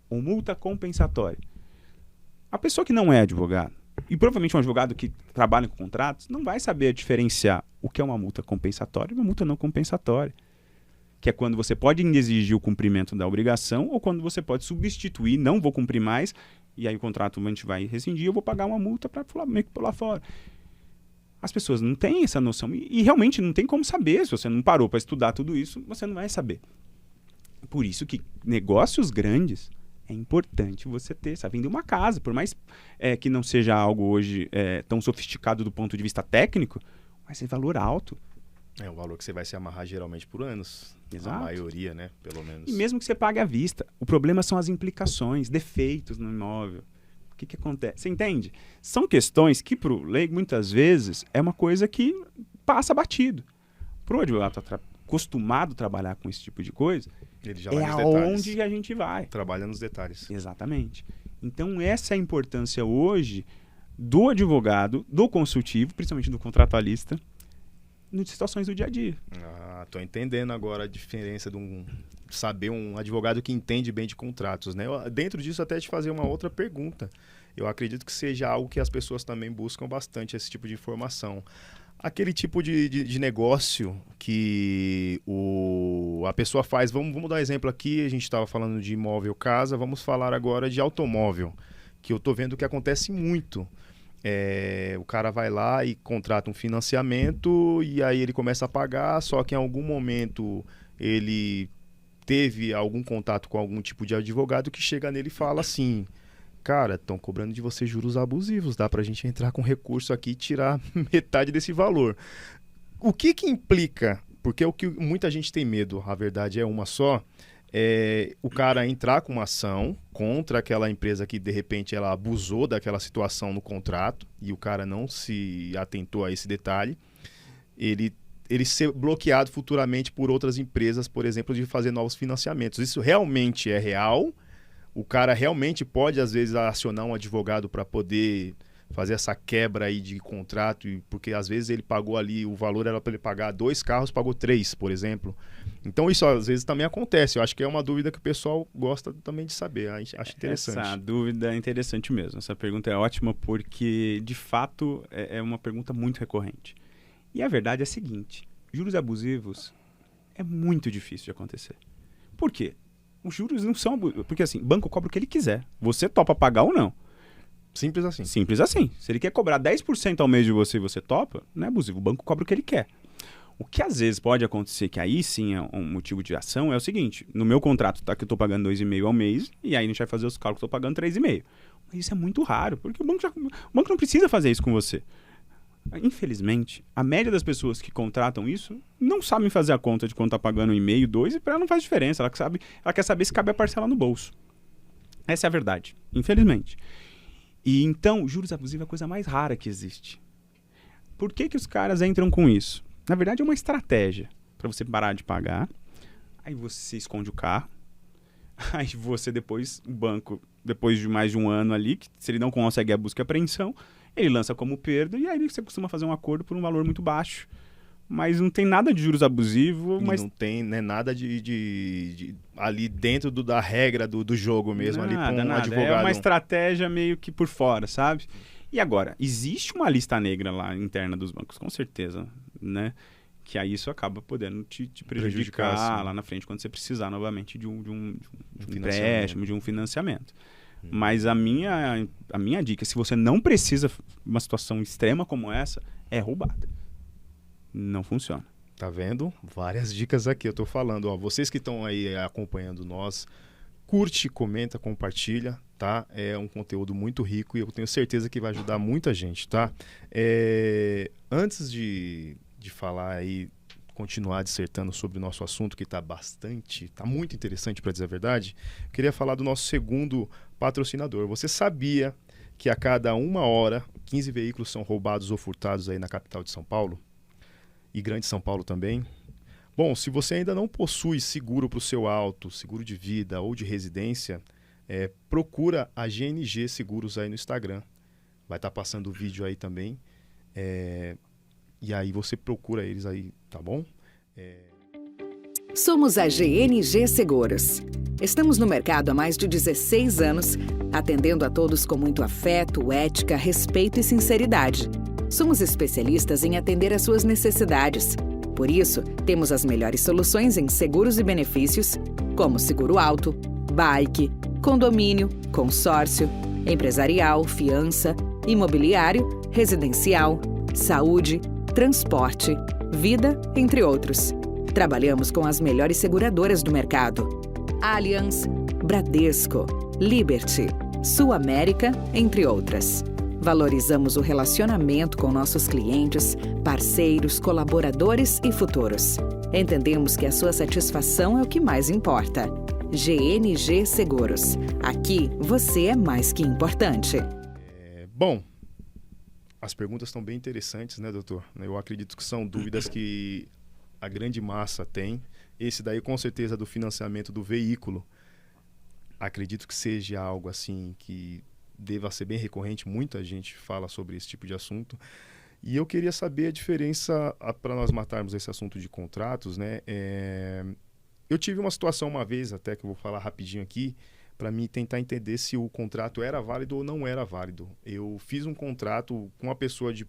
ou multa compensatória. A pessoa que não é advogado, e provavelmente um advogado que trabalha com contratos, não vai saber diferenciar o que é uma multa compensatória e uma multa não compensatória. Que é quando você pode exigir o cumprimento da obrigação ou quando você pode substituir, não vou cumprir mais, e aí o contrato a gente vai rescindir, eu vou pagar uma multa para pular fora. As pessoas não têm essa noção e realmente não tem como saber. Se você não parou para estudar tudo isso, você não vai saber. Por isso que negócios grandes é importante você ter, sabe, vender uma casa, por mais que não seja algo hoje tão sofisticado do ponto de vista técnico, mas é valor alto. É um valor que você vai se amarrar geralmente por anos. Exato. A maioria, né? Pelo menos. E mesmo que você pague à vista, o problema são as implicações, defeitos no imóvel. O que acontece? Você entende? São questões que para o leigo, muitas vezes, é uma coisa que passa batido. Para o advogado acostumado a trabalhar com esse tipo de coisa, ele já vai nos detalhes. Aonde a gente vai. Trabalha nos detalhes. Exatamente. Então, essa é a importância hoje do advogado, do consultivo, principalmente do contratualista, em situações do dia a dia. Tô entendendo agora a diferença de saber um advogado que entende bem de contratos, né? Dentro disso, até te fazer uma outra pergunta. Eu acredito que seja algo que as pessoas também buscam bastante, esse tipo de informação. Aquele tipo de negócio que a pessoa faz, vamos dar um exemplo aqui, a gente estava falando de imóvel casa, vamos falar agora de automóvel, que eu estou vendo que acontece muito. O cara vai lá e contrata um financiamento e aí ele começa a pagar, só que em algum momento ele teve algum contato com algum tipo de advogado que chega nele e fala assim: cara, estão cobrando de você juros abusivos, dá pra gente entrar com recurso aqui e tirar metade desse valor. O que implica Porque o que muita gente tem medo, a verdade é uma só, é o cara entrar com uma ação contra aquela empresa que, de repente, ela abusou daquela situação no contrato e o cara não se atentou a esse detalhe, ele ser bloqueado futuramente por outras empresas, por exemplo, de fazer novos financiamentos. Isso realmente é real? O cara realmente pode, às vezes, acionar um advogado para poder fazer essa quebra aí de contrato, porque às vezes ele pagou ali, o valor era para ele pagar 2 carros, pagou 3, por exemplo. Então isso às vezes também acontece. Eu acho que é uma dúvida que o pessoal gosta também de saber. Acho interessante. Essa dúvida é interessante mesmo. Essa pergunta é ótima porque, de fato, é uma pergunta muito recorrente. E a verdade é a seguinte: juros abusivos é muito difícil de acontecer. Por quê? Os juros não são abusivos. Porque assim, o banco cobra o que ele quiser. Você topa pagar ou não. Simples assim. Simples assim. Se ele quer cobrar 10% ao mês de você e você topa, não é abusivo. O banco cobra o que ele quer. O que às vezes pode acontecer, que aí sim é um motivo de ação, é o seguinte: no meu contrato tá que eu estou pagando 2,5 ao mês, e aí a gente vai fazer os cálculos, estou pagando 3,5. Mas isso é muito raro, porque o banco não precisa fazer isso com você. Infelizmente, a média das pessoas que contratam isso não sabem fazer a conta de quanto está pagando 1,5, 2, e para ela não faz diferença. Ela quer saber se cabe a parcela no bolso. Essa é a verdade, infelizmente. E então, juros abusivos é a coisa mais rara que existe. Por que os caras entram com isso? Na verdade, é uma estratégia para você parar de pagar. Aí você esconde o carro. Aí você depois, o banco, depois de mais de um ano ali, que se ele não consegue a busca e apreensão, ele lança como perda e aí você costuma fazer um acordo por um valor muito baixo. Mas não tem nada de juros abusivos. Mas não tem, né, nada de ali dentro da regra do jogo mesmo, nada, ali com um advogado. É uma estratégia meio que por fora, sabe? E agora, existe uma lista negra lá interna dos bancos, com certeza, né? Que aí isso acaba podendo te prejudicar lá na frente quando você precisar novamente de um empréstimo, de um financiamento. Mas a minha dica, se você não precisa de uma situação extrema como essa, é roubada. Não funciona. Tá vendo? Várias dicas aqui, eu tô falando. Ó, vocês que estão aí acompanhando nós, curte, comenta, compartilha, tá? É um conteúdo muito rico e eu tenho certeza que vai ajudar muita gente, tá? Antes de falar aí, continuar dissertando sobre o nosso assunto, que tá muito interessante para dizer a verdade, eu queria falar do nosso segundo patrocinador. Você sabia que a cada 1 hora, 15 veículos são roubados ou furtados aí na capital de São Paulo? E Grande São Paulo também? Bom, se você ainda não possui seguro para o seu auto, seguro de vida ou de residência, procura a GNG Seguros aí no Instagram. Vai estar passando o vídeo aí também. E aí você procura eles aí, tá bom? Somos a GNG Seguros. Estamos no mercado há mais de 16 anos, atendendo a todos com muito afeto, ética, respeito e sinceridade. Somos especialistas em atender às suas necessidades. Por isso, temos as melhores soluções em seguros e benefícios, como seguro auto, bike, condomínio, consórcio, empresarial, fiança, imobiliário, residencial, saúde, transporte, vida, entre outros. Trabalhamos com as melhores seguradoras do mercado: Allianz, Bradesco, Liberty, Sul América, entre outras. Valorizamos o relacionamento com nossos clientes, parceiros, colaboradores e futuros. Entendemos que a sua satisfação é o que mais importa. GNG Seguros. Aqui, você é mais que importante. Bom, as perguntas estão bem interessantes, né, doutor? Eu acredito que são dúvidas que a grande massa tem. Esse daí, com certeza, do financiamento do veículo. Acredito que seja algo assim que deva ser bem recorrente, muita gente fala sobre esse tipo de assunto. E eu queria saber a diferença, para nós matarmos esse assunto de contratos, né? Eu tive uma situação uma vez, até que eu vou falar rapidinho aqui, para mim tentar entender se o contrato era válido ou não era válido. Eu fiz um contrato com uma pessoa de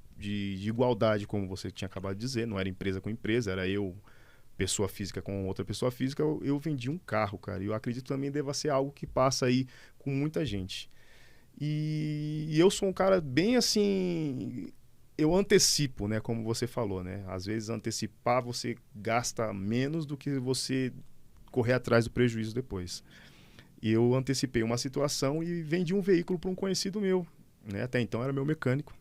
igualdade, como você tinha acabado de dizer, não era empresa com empresa, era eu, pessoa física com outra pessoa física, eu vendi um carro, cara. E eu acredito que também deva ser algo que passa aí com muita gente. E eu sou um cara bem assim, eu antecipo, né, como você falou, né? Às vezes antecipar você gasta menos do que você correr atrás do prejuízo depois. E eu antecipei uma situação e vendi um veículo para um conhecido meu, né? Até então era meu mecânico.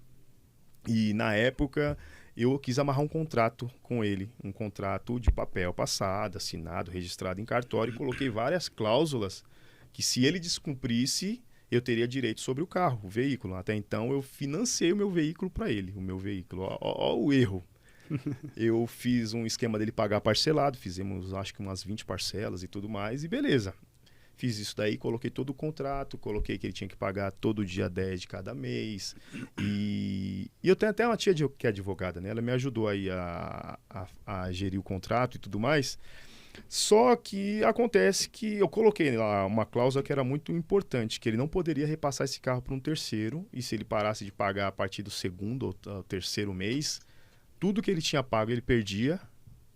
E na época eu quis amarrar um contrato com ele, um contrato de papel passado, assinado, registrado em cartório, e coloquei várias cláusulas que se ele descumprisse, eu teria direito sobre o carro, o veículo. Até então eu financei o meu veículo para ele, o meu veículo. Ó o erro. Eu fiz um esquema dele pagar parcelado, fizemos acho que umas 20 parcelas e tudo mais, e beleza. Fiz isso daí, coloquei todo o contrato, coloquei que ele tinha que pagar todo dia 10 de cada mês. E eu tenho até uma tia que é advogada, né? Ela me ajudou aí a gerir o contrato e tudo mais. Só que acontece que eu coloquei lá uma cláusula que era muito importante, que ele não poderia repassar esse carro para um terceiro, e se ele parasse de pagar a partir do segundo ou terceiro mês, tudo que ele tinha pago ele perdia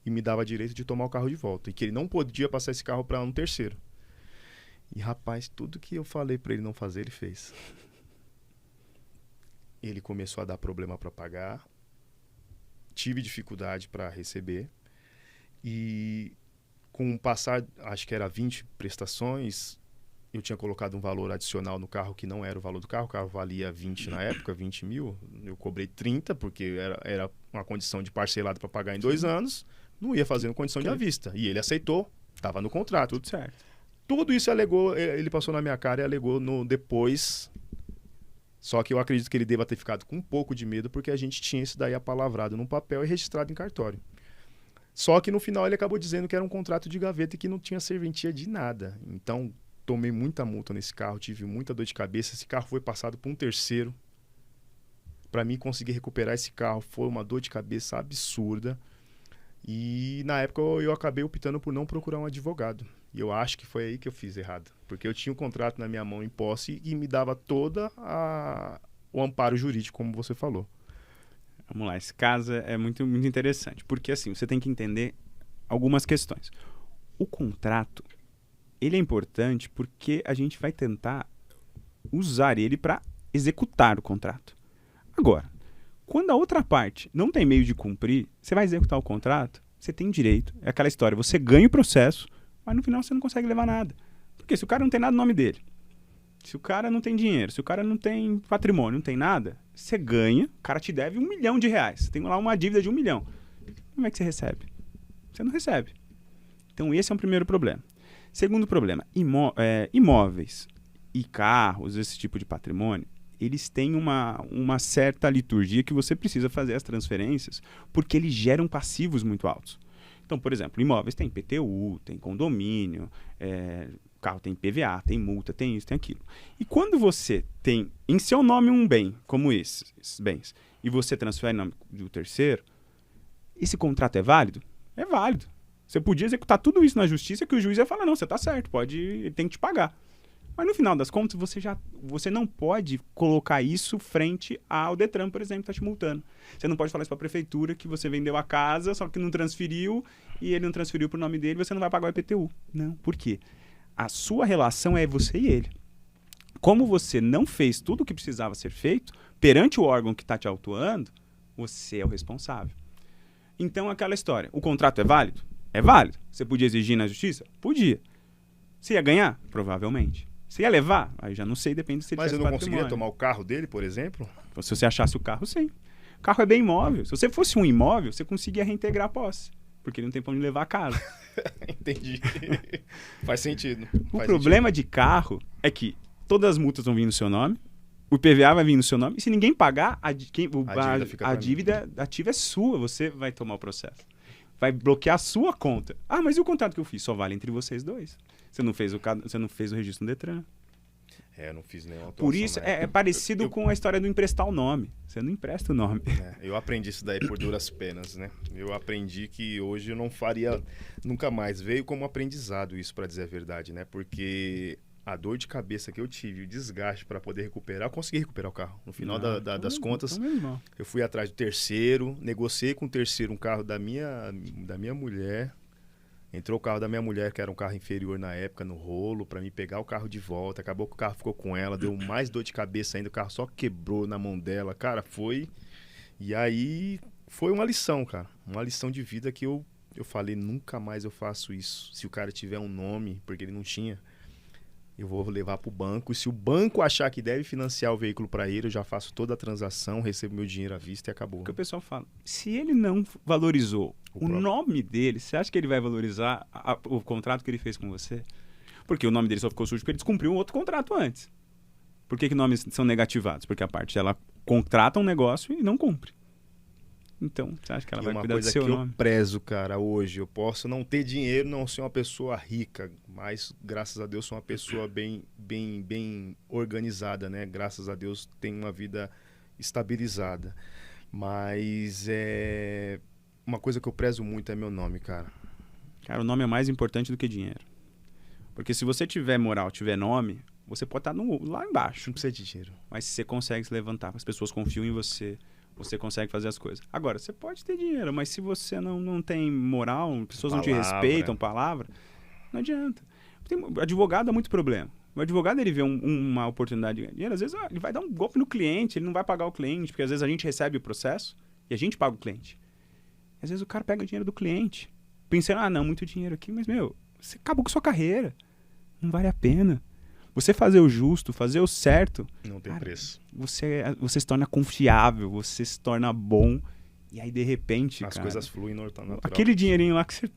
e me dava direito de tomar o carro de volta. E que ele não podia passar esse carro para um terceiro. E, rapaz, tudo que eu falei para ele não fazer, ele fez. Ele começou a dar problema para pagar. Tive dificuldade para receber. E com o passar, acho que era 20 prestações, eu tinha colocado um valor adicional no carro que não era o valor do carro. O carro valia 20 na época, 20 mil. Eu cobrei 30, porque era uma condição de parcelado para pagar em 2 anos. Não ia fazendo condição de à vista. E ele aceitou, estava no contrato. Tudo certo. Tudo isso ele passou na minha cara e alegou depois. Só que eu acredito que ele deva ter ficado com um pouco de medo, porque a gente tinha isso daí apalavrado num papel e registrado em cartório. Só que no final ele acabou dizendo que era um contrato de gaveta e que não tinha serventia de nada. Então, tomei muita multa nesse carro, tive muita dor de cabeça. Esse carro foi passado por um terceiro. Para mim conseguir recuperar esse carro foi uma dor de cabeça absurda. E na época eu acabei optando por não procurar um advogado. E eu acho que foi aí que eu fiz errado. Porque eu tinha um contrato na minha mão em posse e me dava o amparo jurídico, como você falou. Vamos lá, esse caso é muito, muito interessante. Porque assim, você tem que entender algumas questões. O contrato, ele é importante porque a gente vai tentar usar ele para executar o contrato. Agora, quando a outra parte não tem meio de cumprir, você vai executar o contrato, você tem direito. É aquela história, você ganha o processo, mas no final você não consegue levar nada. Porque se o cara não tem nada no nome dele, se o cara não tem dinheiro, se o cara não tem patrimônio, não tem nada, você ganha, o cara te deve R$1 milhão. Você tem lá uma dívida de 1 milhão. Como é que você recebe? Você não recebe. Então esse é um primeiro problema. Segundo problema, imóveis e carros, esse tipo de patrimônio, eles têm uma certa liturgia que você precisa fazer as transferências porque eles geram passivos muito altos. Então, por exemplo, imóveis tem IPTU, tem condomínio, carro tem PVA, tem multa, tem isso, tem aquilo. E quando você tem em seu nome um bem como esses bens e você transfere em nome do terceiro, esse contrato é válido? É válido. Você podia executar tudo isso na justiça que o juiz ia falar, não, você está certo, ele tem que te pagar. Mas no final das contas, você não pode colocar isso frente ao Detran, por exemplo, que está te multando. Você não pode falar isso para a prefeitura que você vendeu a casa, só que não transferiu, e ele não transferiu para o nome dele, você não vai pagar o IPTU. Não, por quê? A sua relação é você e ele. Como você não fez tudo o que precisava ser feito, perante o órgão que está te autuando, você é o responsável. Então, aquela história, o contrato é válido? É válido. Você podia exigir na justiça? Podia. Você ia ganhar? Provavelmente. Você ia levar? Aí já não sei, depende se ele Mas eu não patrimônio. conseguiria tomar o carro dele, por exemplo? Se você achasse o carro, sim. O carro é bem imóvel. Se você fosse um imóvel, você conseguia reintegrar a posse. Porque ele não tem pra onde levar a casa. Entendi. Faz sentido. O problema de carro é que todas as multas vão vir no seu nome, o IPVA vai vir no seu nome, e se ninguém pagar, a dívida ativa é sua, você vai tomar o processo. Vai bloquear a sua conta. Ah, mas e o contrato que eu fiz? Só vale entre vocês dois. Você não fez o registro no Detran. Eu não fiz nenhuma Por isso, é parecido com a história do emprestar o nome. Você não empresta o nome. Eu aprendi isso daí por duras penas, né? Eu aprendi que hoje eu não faria nunca mais. Veio como aprendizado isso, para dizer a verdade, né? Porque a dor de cabeça que eu tive, o desgaste para poder recuperar, eu consegui recuperar o carro. No final das contas, eu fui atrás do terceiro, negociei com o terceiro um carro da minha mulher. Entrou o carro da minha mulher, que era um carro inferior na época, no rolo, para mim pegar o carro de volta. Acabou que o carro ficou com ela, deu mais dor de cabeça ainda. O carro só quebrou na mão dela. Cara, foi... E aí, foi uma lição, cara. Uma lição de vida que eu falei, nunca mais eu faço isso. Se o cara tiver um nome, porque ele não tinha, eu vou levar para o banco. E se o banco achar que deve financiar o veículo para ele, eu já faço toda a transação, recebo meu dinheiro à vista e acabou. Porque o pessoal fala, se ele não valorizou o nome dele, você acha que ele vai valorizar o contrato que ele fez com você? Porque o nome dele só ficou sujo porque ele descumpriu um outro contrato antes. Por que nomes são negativados? Porque a parte ela contrata um negócio e não cumpre. Então, você acha que ela vai cuidar do seu nome? Uma coisa que eu prezo, cara, hoje, eu posso não ter dinheiro, não ser uma pessoa rica, mas graças a Deus sou uma pessoa bem organizada, né? Graças a Deus tenho uma vida estabilizada. Mas uma coisa que eu prezo muito é meu nome, cara. Cara, o nome é mais importante do que dinheiro. Porque se você tiver moral, tiver nome, você pode estar lá embaixo. Não precisa de dinheiro. Mas você consegue se levantar, as pessoas confiam em você, você consegue fazer as coisas. Agora, você pode ter dinheiro, mas se você não tem moral, pessoas não te respeitam, palavra, não adianta. Advogado dá muito problema. O advogado, ele vê uma oportunidade de ganhar dinheiro, às vezes ele vai dar um golpe no cliente, ele não vai pagar o cliente, porque às vezes a gente recebe o processo e a gente paga o cliente. Às vezes o cara pega o dinheiro do cliente, pensando, não, muito dinheiro aqui, mas, você acabou com a sua carreira. Não vale a pena. Você fazer o justo, fazer o certo... Não tem preço. Você se torna confiável, você se torna bom. E aí, de repente, as coisas fluem natural. Aquele dinheirinho lá que você...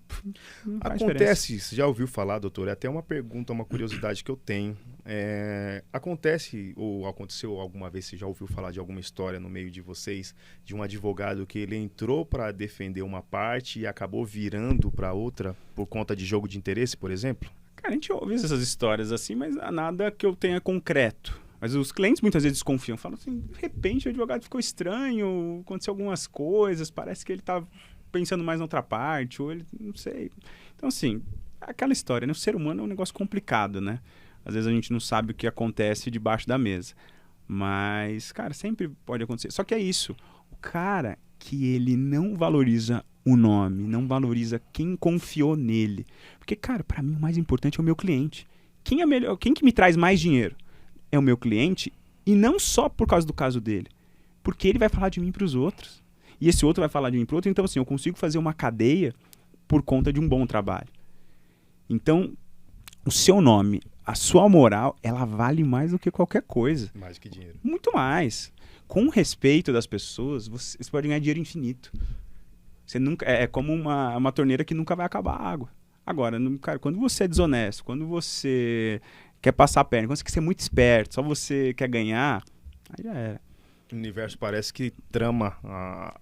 Acontece, você já ouviu falar, doutor? É até uma pergunta, uma curiosidade que eu tenho. Acontece, ou aconteceu alguma vez, você já ouviu falar de alguma história no meio de vocês, de um advogado que ele entrou para defender uma parte e acabou virando para outra por conta de jogo de interesse, por exemplo? Cara, a gente ouve essas histórias assim, mas nada que eu tenha concreto. Mas os clientes muitas vezes desconfiam. Falam assim, de repente o advogado ficou estranho, aconteceu algumas coisas, parece que ele tá pensando mais na outra parte, ou ele, não sei. Então, assim, aquela história, né? O ser humano é um negócio complicado, né? Às vezes a gente não sabe o que acontece debaixo da mesa. Mas, cara, sempre pode acontecer. Só que é isso. O cara que ele não valoriza o nome, não valoriza quem confiou nele. Porque, cara, para mim o mais importante é o meu cliente. Quem que me traz mais dinheiro? É o meu cliente, e não só por causa do caso dele. Porque ele vai falar de mim para os outros. E esse outro vai falar de mim para o outro. Então, assim, eu consigo fazer uma cadeia por conta de um bom trabalho. Então, o seu nome, a sua moral, ela vale mais do que qualquer coisa. Mais do que dinheiro. Muito mais. Com o respeito das pessoas, você pode ganhar dinheiro infinito. Você nunca, é como uma torneira que nunca vai acabar a água. Agora, cara, quando você é desonesto, quando você quer passar a perna, quando você quer ser muito esperto, só você quer ganhar, aí já era. O universo parece que trama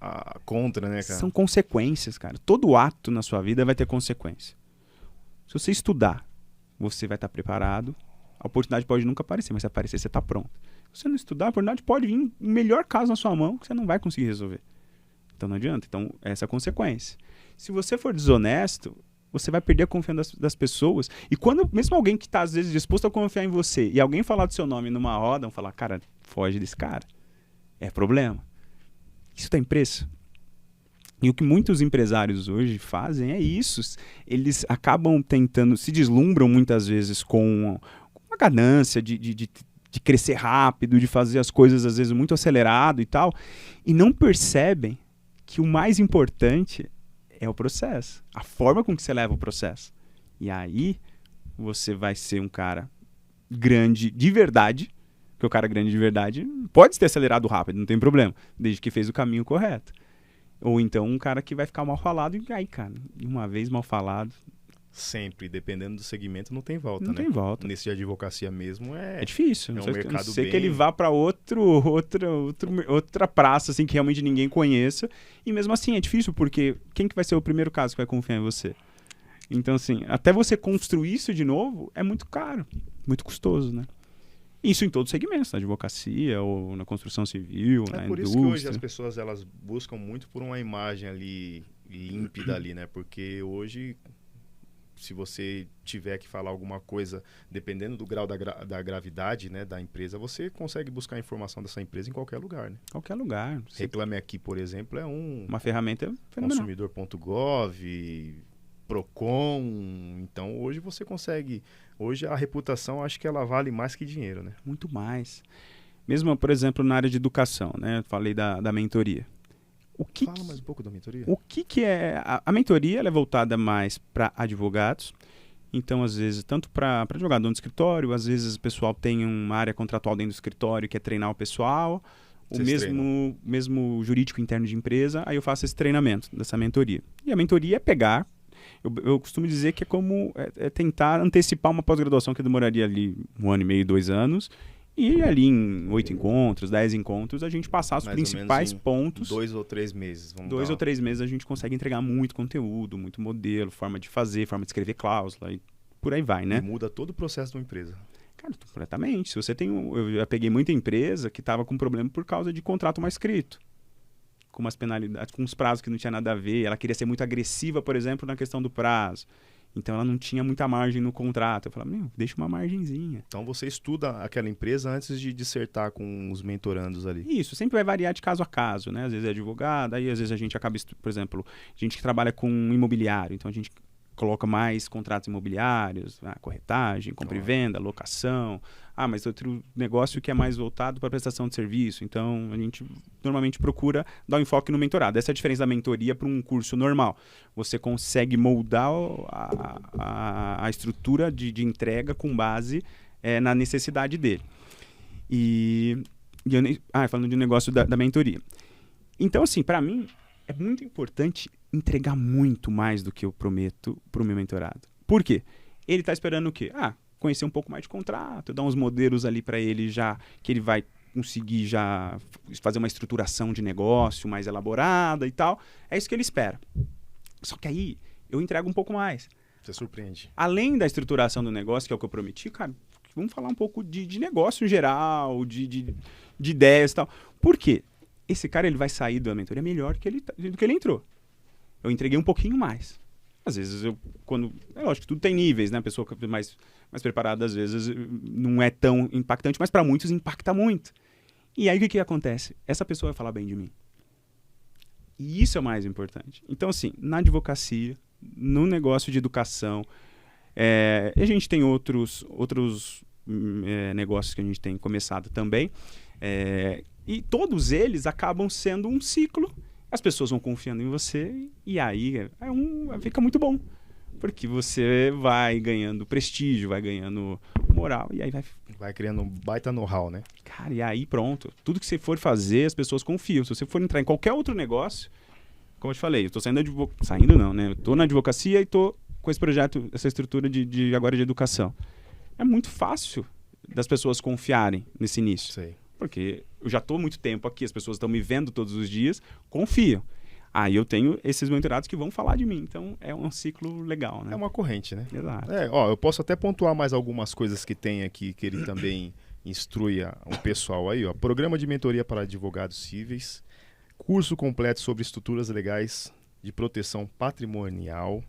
a contra, né, cara? São consequências, cara. Todo ato na sua vida vai ter consequência. Se você estudar, você vai estar preparado. A oportunidade pode nunca aparecer, mas se aparecer, você está pronto. Se você não estudar, a oportunidade pode vir, o melhor caso na sua mão, que você não vai conseguir resolver. Então não adianta. Então, essa é a consequência. Se você for desonesto, você vai perder a confiança das pessoas. E quando, mesmo alguém que está, às vezes, disposto a confiar em você, e alguém falar do seu nome numa roda, vão falar, cara, foge desse cara. É problema. Isso tem preço. E o que muitos empresários hoje fazem é isso. Eles acabam tentando, se deslumbram muitas vezes com uma ganância de crescer rápido, de fazer as coisas, às vezes, muito acelerado e tal, e não percebem que o mais importante é o processo, a forma com que você leva o processo. E aí você vai ser um cara grande de verdade, porque o cara grande de verdade pode ter acelerado rápido, não tem problema, desde que fez o caminho correto. Ou então um cara que vai ficar mal falado e aí, cara, uma vez mal falado... Sempre, dependendo do segmento, não tem volta, não né? Não tem volta. Nesse de advocacia mesmo é difícil. É um mercado a não ser bem... que ele vá para outra praça, assim, que realmente ninguém conheça. E mesmo assim é difícil, porque quem que vai ser o primeiro caso que vai confiar em você? Então, assim, até você construir isso de novo é muito caro, muito custoso, né? Isso em todos os segmentos, na advocacia ou na construção civil, na indústria. É por isso que hoje as pessoas elas buscam muito por uma imagem ali límpida ali, né? Porque hoje... Se você tiver que falar alguma coisa, dependendo do grau da gravidade, né, da empresa, você consegue buscar a informação dessa empresa em qualquer lugar, né? Qualquer lugar. Reclame Aqui, por exemplo, é uma ferramenta fenomenal. Consumidor.gov, Procon. Então, hoje você consegue... Hoje a reputação, acho que ela vale mais que dinheiro, né? Muito mais. Mesmo, por exemplo, na área de educação, né? Eu falei da mentoria. Fala mais um pouco da mentoria. O que é... A mentoria ela é voltada mais para advogados Então, às vezes, tanto para advogado no escritório, às vezes o pessoal tem uma área contratual dentro do escritório que é treinar o pessoal, o mesmo jurídico interno de empresa, aí eu faço esse treinamento, dessa mentoria. E a mentoria é pegar, eu costumo dizer que é como tentar antecipar uma pós-graduação que demoraria ali 1 ano e meio, 2 anos, e ali em 8 encontros, 10 encontros, a gente passar os principais pontos. 2 ou 3 meses. 2 ou 3 meses a gente consegue entregar muito conteúdo, muito modelo, forma de fazer, forma de escrever cláusula e por aí vai, né? E muda todo o processo de uma empresa. Cara, completamente. Se você tem eu já peguei muita empresa que estava com problema por causa de contrato mal escrito. Com umas penalidades, com uns prazos que não tinha nada a ver. Ela queria ser muito agressiva, por exemplo, na questão do prazo. Então, ela não tinha muita margem no contrato. Eu falava, deixa uma margenzinha. Então, você estuda aquela empresa antes de dissertar com os mentorandos ali. Isso, sempre vai variar de caso a caso, né? Às vezes é advogado, aí às vezes a gente acaba, por exemplo, gente que trabalha com imobiliário. Então, a gente coloca mais contratos imobiliários, corretagem, compra e venda, locação. Mas outro negócio que é mais voltado para prestação de serviço. Então, a gente normalmente procura dar um enfoque no mentorado. Essa é a diferença da mentoria para um curso normal. Você consegue moldar a estrutura de entrega com base na necessidade dele. Falando de um negócio da mentoria. Então, assim, para mim, é muito importante entregar muito mais do que eu prometo para o meu mentorado. Por quê? Ele está esperando o quê? Conhecer um pouco mais de contrato, dar uns modelos ali para ele já, que ele vai conseguir já fazer uma estruturação de negócio mais elaborada e tal. É isso que ele espera. Só que aí eu entrego um pouco mais. Você surpreende. Além da estruturação do negócio, que é o que eu prometi, cara, vamos falar um pouco de negócio em geral, de ideias e tal. Por quê? Esse cara ele vai sair da mentoria melhor do que ele entrou. Eu entreguei um pouquinho mais. Às vezes, é lógico que tudo tem níveis, né? A pessoa mais preparada, às vezes, não é tão impactante, mas para muitos impacta muito. E aí, o que acontece? Essa pessoa vai falar bem de mim. E isso é o mais importante. Então, assim, na advocacia, no negócio de educação, a gente tem outros negócios que a gente tem começado também, e todos eles acabam sendo um ciclo. As pessoas vão confiando em você e aí fica muito bom. Porque você vai ganhando prestígio, vai ganhando moral e aí vai criando um baita know-how, né? Cara, e aí pronto. Tudo que você for fazer, as pessoas confiam. Se você for entrar em qualquer outro negócio, como eu te falei, eu tô saindo não, né? Eu tô na advocacia e tô com esse projeto, essa estrutura agora de educação. É muito fácil das pessoas confiarem nesse início. Sei. Porque eu já estou há muito tempo aqui, as pessoas estão me vendo todos os dias, confiam. Aí eu tenho esses mentorados que vão falar de mim. Então, é um ciclo legal, né? É uma corrente, né? Exato. Eu posso até pontuar mais algumas coisas que tem aqui, que ele também instrui o pessoal aí, ó. Programa de mentoria para advogados cíveis, curso completo sobre estruturas legais de proteção patrimonial,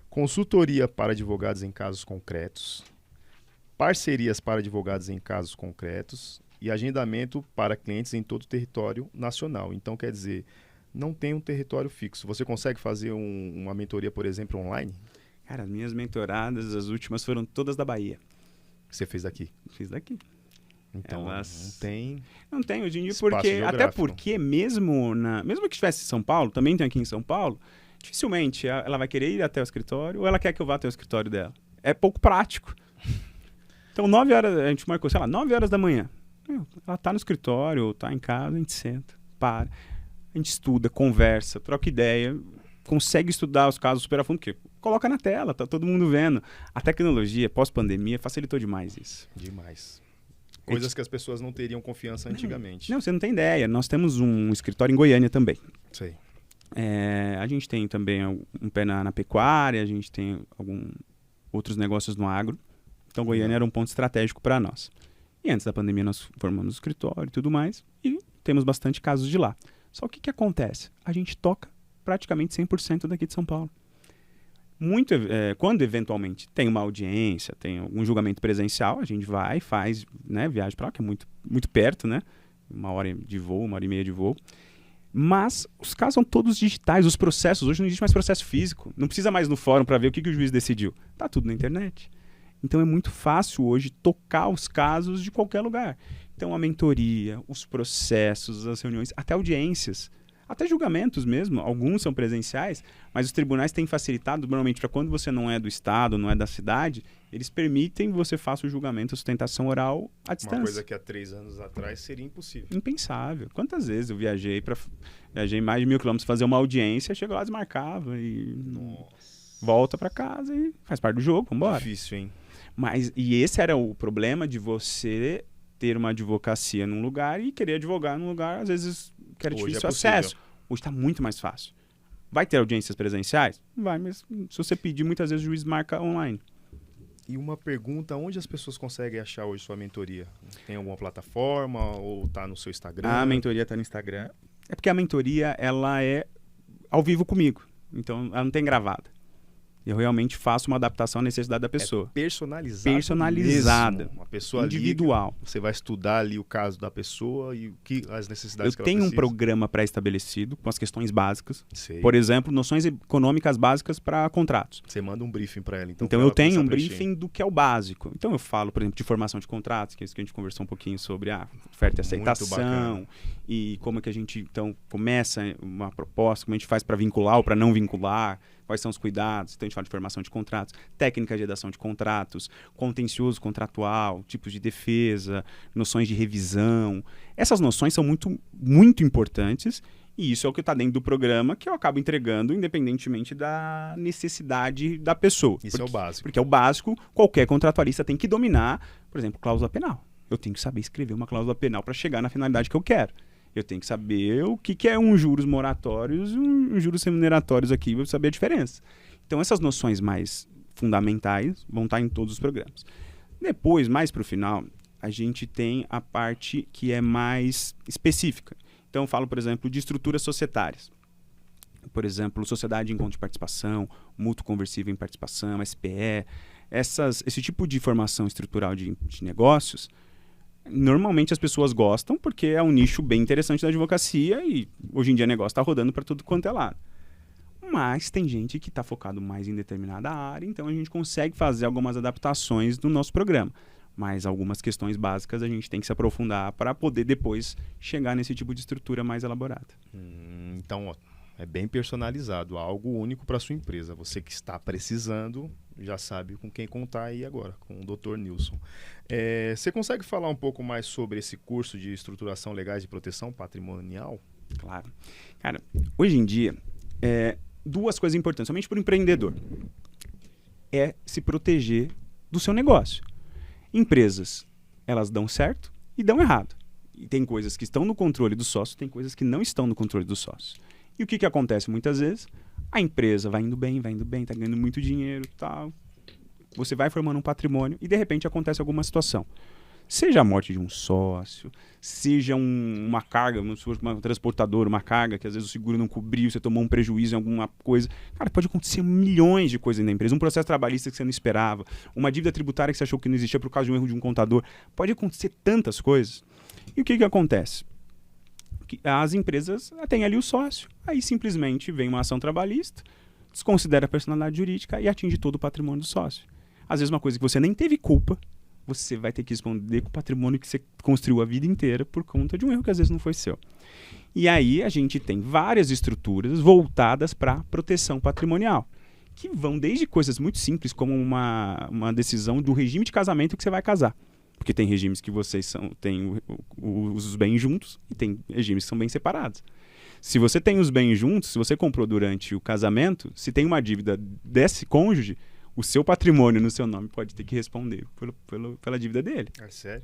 consultoria para advogados em casos concretos, parcerias para advogados em casos concretos, e agendamento para clientes em todo o território nacional. Então, quer dizer, não tem um território fixo. Você consegue fazer uma mentoria, por exemplo, online? Cara, as minhas mentoradas, as últimas, foram todas da Bahia. Você fez daqui? Fiz daqui. Então, não tem... Não tem hoje em dia, até porque mesmo que estivesse em São Paulo, também tem aqui em São Paulo, dificilmente ela vai querer ir até o escritório ou ela quer que eu vá até o escritório dela. É pouco prático. Então, 9 horas, a gente marcou, 9 horas da manhã. Ela tá no escritório ou tá em casa, a gente senta, para, a gente estuda, conversa, troca ideia, consegue estudar os casos super a fundo, porque coloca na tela, tá todo mundo vendo. A tecnologia, pós-pandemia, facilitou demais isso. Demais. Coisas que as pessoas não teriam confiança antigamente. Não, você não tem ideia. Nós temos um escritório em Goiânia também. Sei. A gente tem também um pé na pecuária, a gente tem outros negócios no agro. Então, Goiânia era um ponto estratégico para nós. E antes da pandemia nós formamos o escritório e tudo mais, e temos bastante casos de lá. Só o que acontece? A gente toca praticamente 100% daqui de São Paulo. Quando eventualmente tem uma audiência, tem algum julgamento presencial, a gente vai e faz, né, viagem para lá, que é muito, muito perto, né? 1 hora de voo, 1h30 de voo. Mas os casos são todos digitais, os processos, hoje não existe mais processo físico. Não precisa mais no fórum para ver o que o juiz decidiu. Tá tudo na internet. Então é muito fácil hoje tocar os casos de qualquer lugar. Então a mentoria, os processos, as reuniões, até audiências. Até julgamentos mesmo, alguns são presenciais, mas os tribunais têm facilitado, normalmente, para quando você não é do estado, não é da cidade, eles permitem que você faça o julgamento, a sustentação oral à distância. Uma coisa que há 3 anos atrás seria impossível. Impensável. Quantas vezes eu viajei mais de 1.000 quilômetros fazer uma audiência, chego lá, desmarcava e volta para casa e faz parte do jogo, vambora. Difícil, hein? E esse era o problema de você ter uma advocacia num lugar e querer advogar num lugar, às vezes, que era difícil acesso. Hoje está muito mais fácil. Vai ter audiências presenciais? Vai, mas se você pedir, muitas vezes o juiz marca online. E uma pergunta, onde as pessoas conseguem achar hoje sua mentoria? Tem alguma plataforma ou está no seu Instagram? A mentoria está no Instagram. É porque a mentoria, ela é ao vivo comigo. Então, ela não tem gravada. Eu realmente faço uma adaptação à necessidade da pessoa. É personalizada mesmo. Uma pessoa individual. Ali, você vai estudar ali o caso da pessoa e as necessidades que ela precisa. Eu tenho um programa pré-estabelecido com as questões básicas. Sei. Por exemplo, noções econômicas básicas para contratos. Você manda um briefing para ela. Então eu tenho um briefing do que é o básico. Então eu falo, por exemplo, de formação de contratos, que é isso que a gente conversou um pouquinho sobre a oferta e aceitação. E como é que a gente, então, começa uma proposta, como a gente faz para vincular ou para não vincular. Quais são os cuidados? Então, a gente fala de formação de contratos, técnicas de redação de contratos, contencioso contratual, tipos de defesa, noções de revisão. Essas noções são muito, muito importantes e isso é o que está dentro do programa que eu acabo entregando independentemente da necessidade da pessoa. Isso é o básico. Porque é o básico, qualquer contratualista tem que dominar, por exemplo, cláusula penal. Eu tenho que saber escrever uma cláusula penal para chegar na finalidade que eu quero. Eu tenho que saber o que é um juros moratórios e um juros remuneratórios aqui, eu saber a diferença. Então, essas noções mais fundamentais vão estar em todos os programas. Depois, mais para o final, a gente tem a parte que é mais específica. Então, eu falo, por exemplo, de estruturas societárias. Por exemplo, sociedade em encontro de participação, mútuo conversível em participação, SPE. Esse tipo de formação estrutural de negócios, normalmente as pessoas gostam porque é um nicho bem interessante da advocacia e hoje em dia o negócio está rodando para tudo quanto é lado. Mas tem gente que está focado mais em determinada área, então a gente consegue fazer algumas adaptações no nosso programa. Mas algumas questões básicas a gente tem que se aprofundar para poder depois chegar nesse tipo de estrutura mais elaborada. Então, é bem personalizado, algo único para sua empresa. Você que está precisando já sabe com quem contar aí agora, com o Dr. Nilson. Você consegue falar um pouco mais sobre esse curso de estruturação legais de proteção patrimonial? Claro. Cara, hoje em dia, duas coisas importantes, somente para o empreendedor. É se proteger do seu negócio. Empresas, elas dão certo e dão errado. E tem coisas que estão no controle do sócio, tem coisas que não estão no controle do sócio. E o que acontece muitas vezes? A empresa vai indo bem, está ganhando muito dinheiro, tal. Você vai formando um patrimônio e de repente acontece alguma situação. Seja a morte de um sócio, seja uma carga, uma transportadora, uma carga que às vezes o seguro não cobriu, você tomou um prejuízo em alguma coisa. Cara, pode acontecer milhões de coisas na empresa. Um processo trabalhista que você não esperava, uma dívida tributária que você achou que não existia por causa de um erro de um contador. Pode acontecer tantas coisas. E o que acontece? As empresas têm ali o sócio, aí simplesmente vem uma ação trabalhista, desconsidera a personalidade jurídica e atinge todo o patrimônio do sócio. Às vezes uma coisa que você nem teve culpa, você vai ter que responder com o patrimônio que você construiu a vida inteira por conta de um erro que às vezes não foi seu. E aí a gente tem várias estruturas voltadas para proteção patrimonial, que vão desde coisas muito simples, como uma decisão do regime de casamento que você vai casar. Porque tem regimes que vocês têm os bens juntos e tem regimes que são bem separados. Se você tem os bens juntos, se você comprou durante o casamento, se tem uma dívida desse cônjuge, o seu patrimônio no seu nome pode ter que responder pela dívida dele. É sério?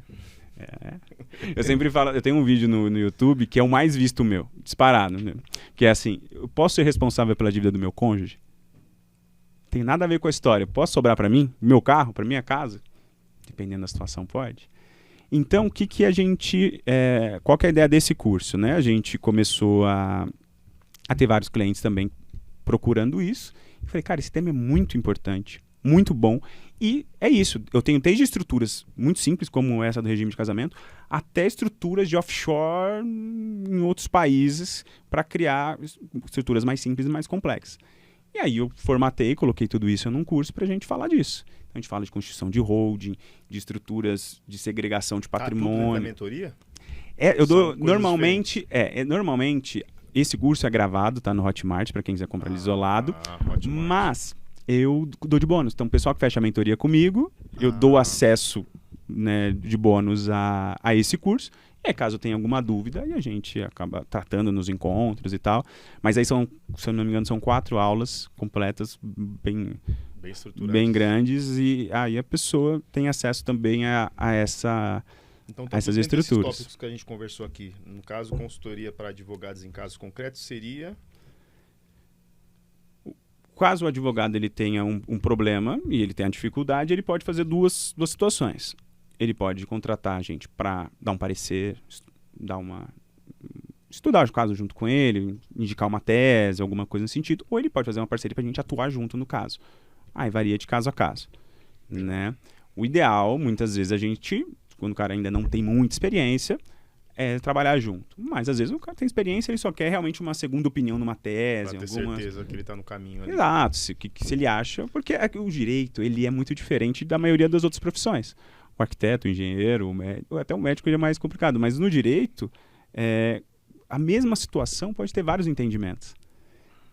Eu sempre falo, eu tenho um vídeo no YouTube que é o mais visto meu, disparado, né? Que é assim, eu posso ser responsável pela dívida do meu cônjuge? Tem nada a ver com a história. Posso sobrar para mim? Meu carro? Para minha casa? Dependendo da situação, pode. Então, qual que é a ideia desse curso, né? A gente começou a ter vários clientes também procurando isso. Eu falei, cara, esse tema é muito importante, muito bom. E é isso. Eu tenho desde estruturas muito simples, como essa do regime de casamento, até estruturas de offshore em outros países para criar estruturas mais simples e mais complexas. E aí eu formatei, coloquei tudo isso num curso para a gente falar disso. Então, a gente fala de constituição de holding, de estruturas de segregação de patrimônio. Tudo na mentoria? Eu dou normalmente, esse curso é gravado, tá no Hotmart, para quem quiser comprar ele isolado. Hotmart. Mas eu dou de bônus. Então, o pessoal que fecha a mentoria comigo, eu dou acesso, né, de bônus a esse curso. E aí, caso tenha alguma dúvida, aí a gente acaba tratando nos encontros e tal. Mas aí são, se eu não me engano, são 4 aulas completas, bem estruturadas, bem grandes. E aí a pessoa tem acesso também a então, essas esses estruturas. tópicos que a gente conversou aqui, no caso, consultoria para advogados em casos concretos, seria... Caso o advogado ele tenha um problema e ele tenha dificuldade, ele pode fazer duas situações. Ele pode contratar a gente para dar um parecer, estudar o caso junto com ele, indicar uma tese, alguma coisa nesse sentido, ou ele pode fazer uma parceria para a gente atuar junto no caso. Aí varia de caso a caso, né? O ideal, muitas vezes, a gente, quando o cara ainda não tem muita experiência, é trabalhar junto. Mas, às vezes, o cara tem experiência, ele só quer realmente uma segunda opinião numa tese. Pra ter certeza que ele está no caminho ali. Exato, se ele acha, porque o direito, ele é muito diferente da maioria das outras profissões. O arquiteto, o engenheiro, o médico, até o médico ele é mais complicado, mas no direito, a mesma situação pode ter vários entendimentos.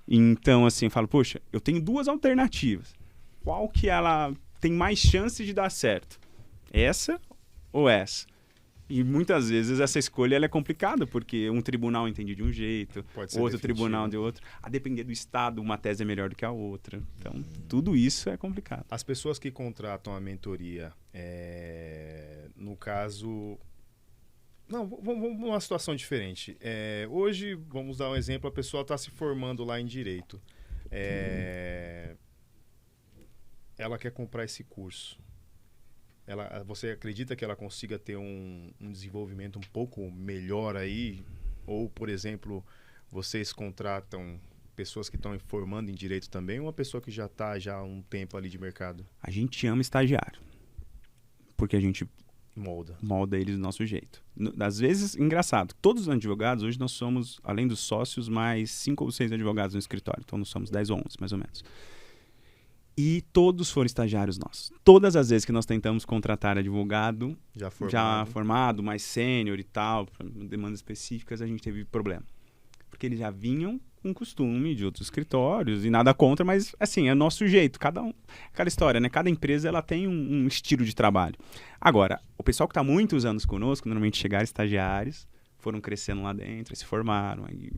Então, assim, eu falo, poxa, eu tenho 2 alternativas. Qual que ela tem mais chance de dar certo? Essa ou essa? E muitas vezes essa escolha ela é complicada, porque um tribunal entende de um jeito, outro tribunal de outro. A depender do estado, uma tese é melhor do que a outra. Então, tudo isso é complicado. As pessoas que contratam a mentoria, no caso... Não, vamos numa situação diferente. Hoje, vamos dar um exemplo, a pessoa está se formando lá em Direito. Ela quer comprar esse curso. Você acredita que ela consiga ter um desenvolvimento um pouco melhor aí? Ou, por exemplo, vocês contratam pessoas que estão formando em Direito também ou uma pessoa que já está há um tempo ali de mercado? A gente ama estagiário. Porque a gente molda eles do nosso jeito. Às vezes, engraçado, todos os advogados, hoje nós somos, além dos sócios, mais 5 ou 6 advogados no escritório. Então, nós somos 10 ou 11, mais ou menos. E todos foram estagiários nossos. Todas as vezes que nós tentamos contratar advogado, já formado, mais sênior e tal, para demandas específicas, a gente teve problema. Porque eles já vinham com costume de outros escritórios, e nada contra, mas assim, é o nosso jeito. Aquela história, né? Cada empresa ela tem um estilo de trabalho. Agora, o pessoal que está muitos anos conosco, normalmente chegaram estagiários, foram crescendo lá dentro, se formaram, aí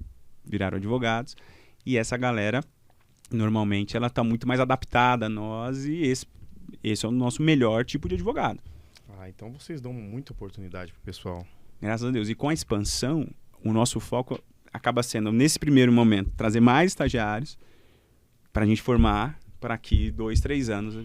viraram advogados, e essa galera... Normalmente ela está muito mais adaptada a nós e esse é o nosso melhor tipo de advogado. Então vocês dão muita oportunidade para o pessoal. Graças a Deus. E com a expansão, o nosso foco acaba sendo, nesse primeiro momento, trazer mais estagiários para a gente formar, para que 2, 3 anos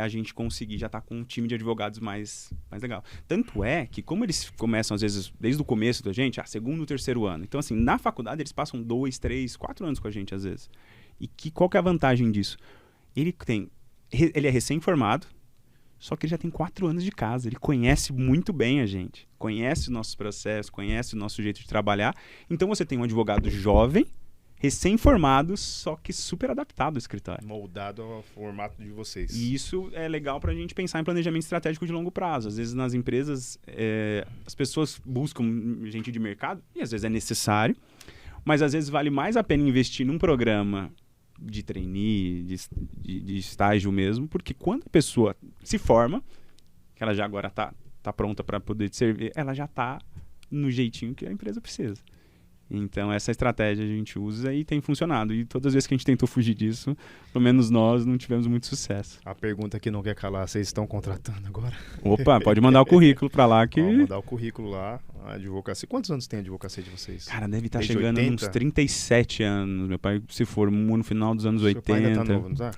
a gente conseguir já estar com um time de advogados mais legal. Tanto é que como eles começam, às vezes, desde o começo da gente, segundo, terceiro ano. Então, assim, na faculdade eles passam 2, 3, 4 anos com a gente, às vezes. E qual que é a vantagem disso? Ele é recém-formado, só que ele já tem 4 anos de casa. Ele conhece muito bem a gente, conhece os nossos processos, conhece o nosso jeito de trabalhar. Então você tem um advogado jovem, recém-formado, só que super adaptado ao escritório. Moldado ao formato de vocês. E isso é legal para a gente pensar em planejamento estratégico de longo prazo. Às vezes nas empresas, as pessoas buscam gente de mercado, e às vezes é necessário, mas às vezes vale mais a pena investir num programa de trainee, de estágio mesmo, porque quando a pessoa se forma, que ela já agora tá pronta para poder te servir, ela já tá no jeitinho que a empresa precisa. Então essa estratégia a gente usa e tem funcionado. E todas as vezes que a gente tentou fugir disso, pelo menos nós não tivemos muito sucesso. A pergunta que não quer calar, vocês estão contratando agora? Opa, pode mandar o currículo para lá que... Pode mandar o currículo lá, a advocacia. Quantos anos tem a advocacia de vocês? Cara, deve estar chegando a uns 37 anos. Meu pai se formou no final dos anos 80. Seu pai ainda tá novo, não tá?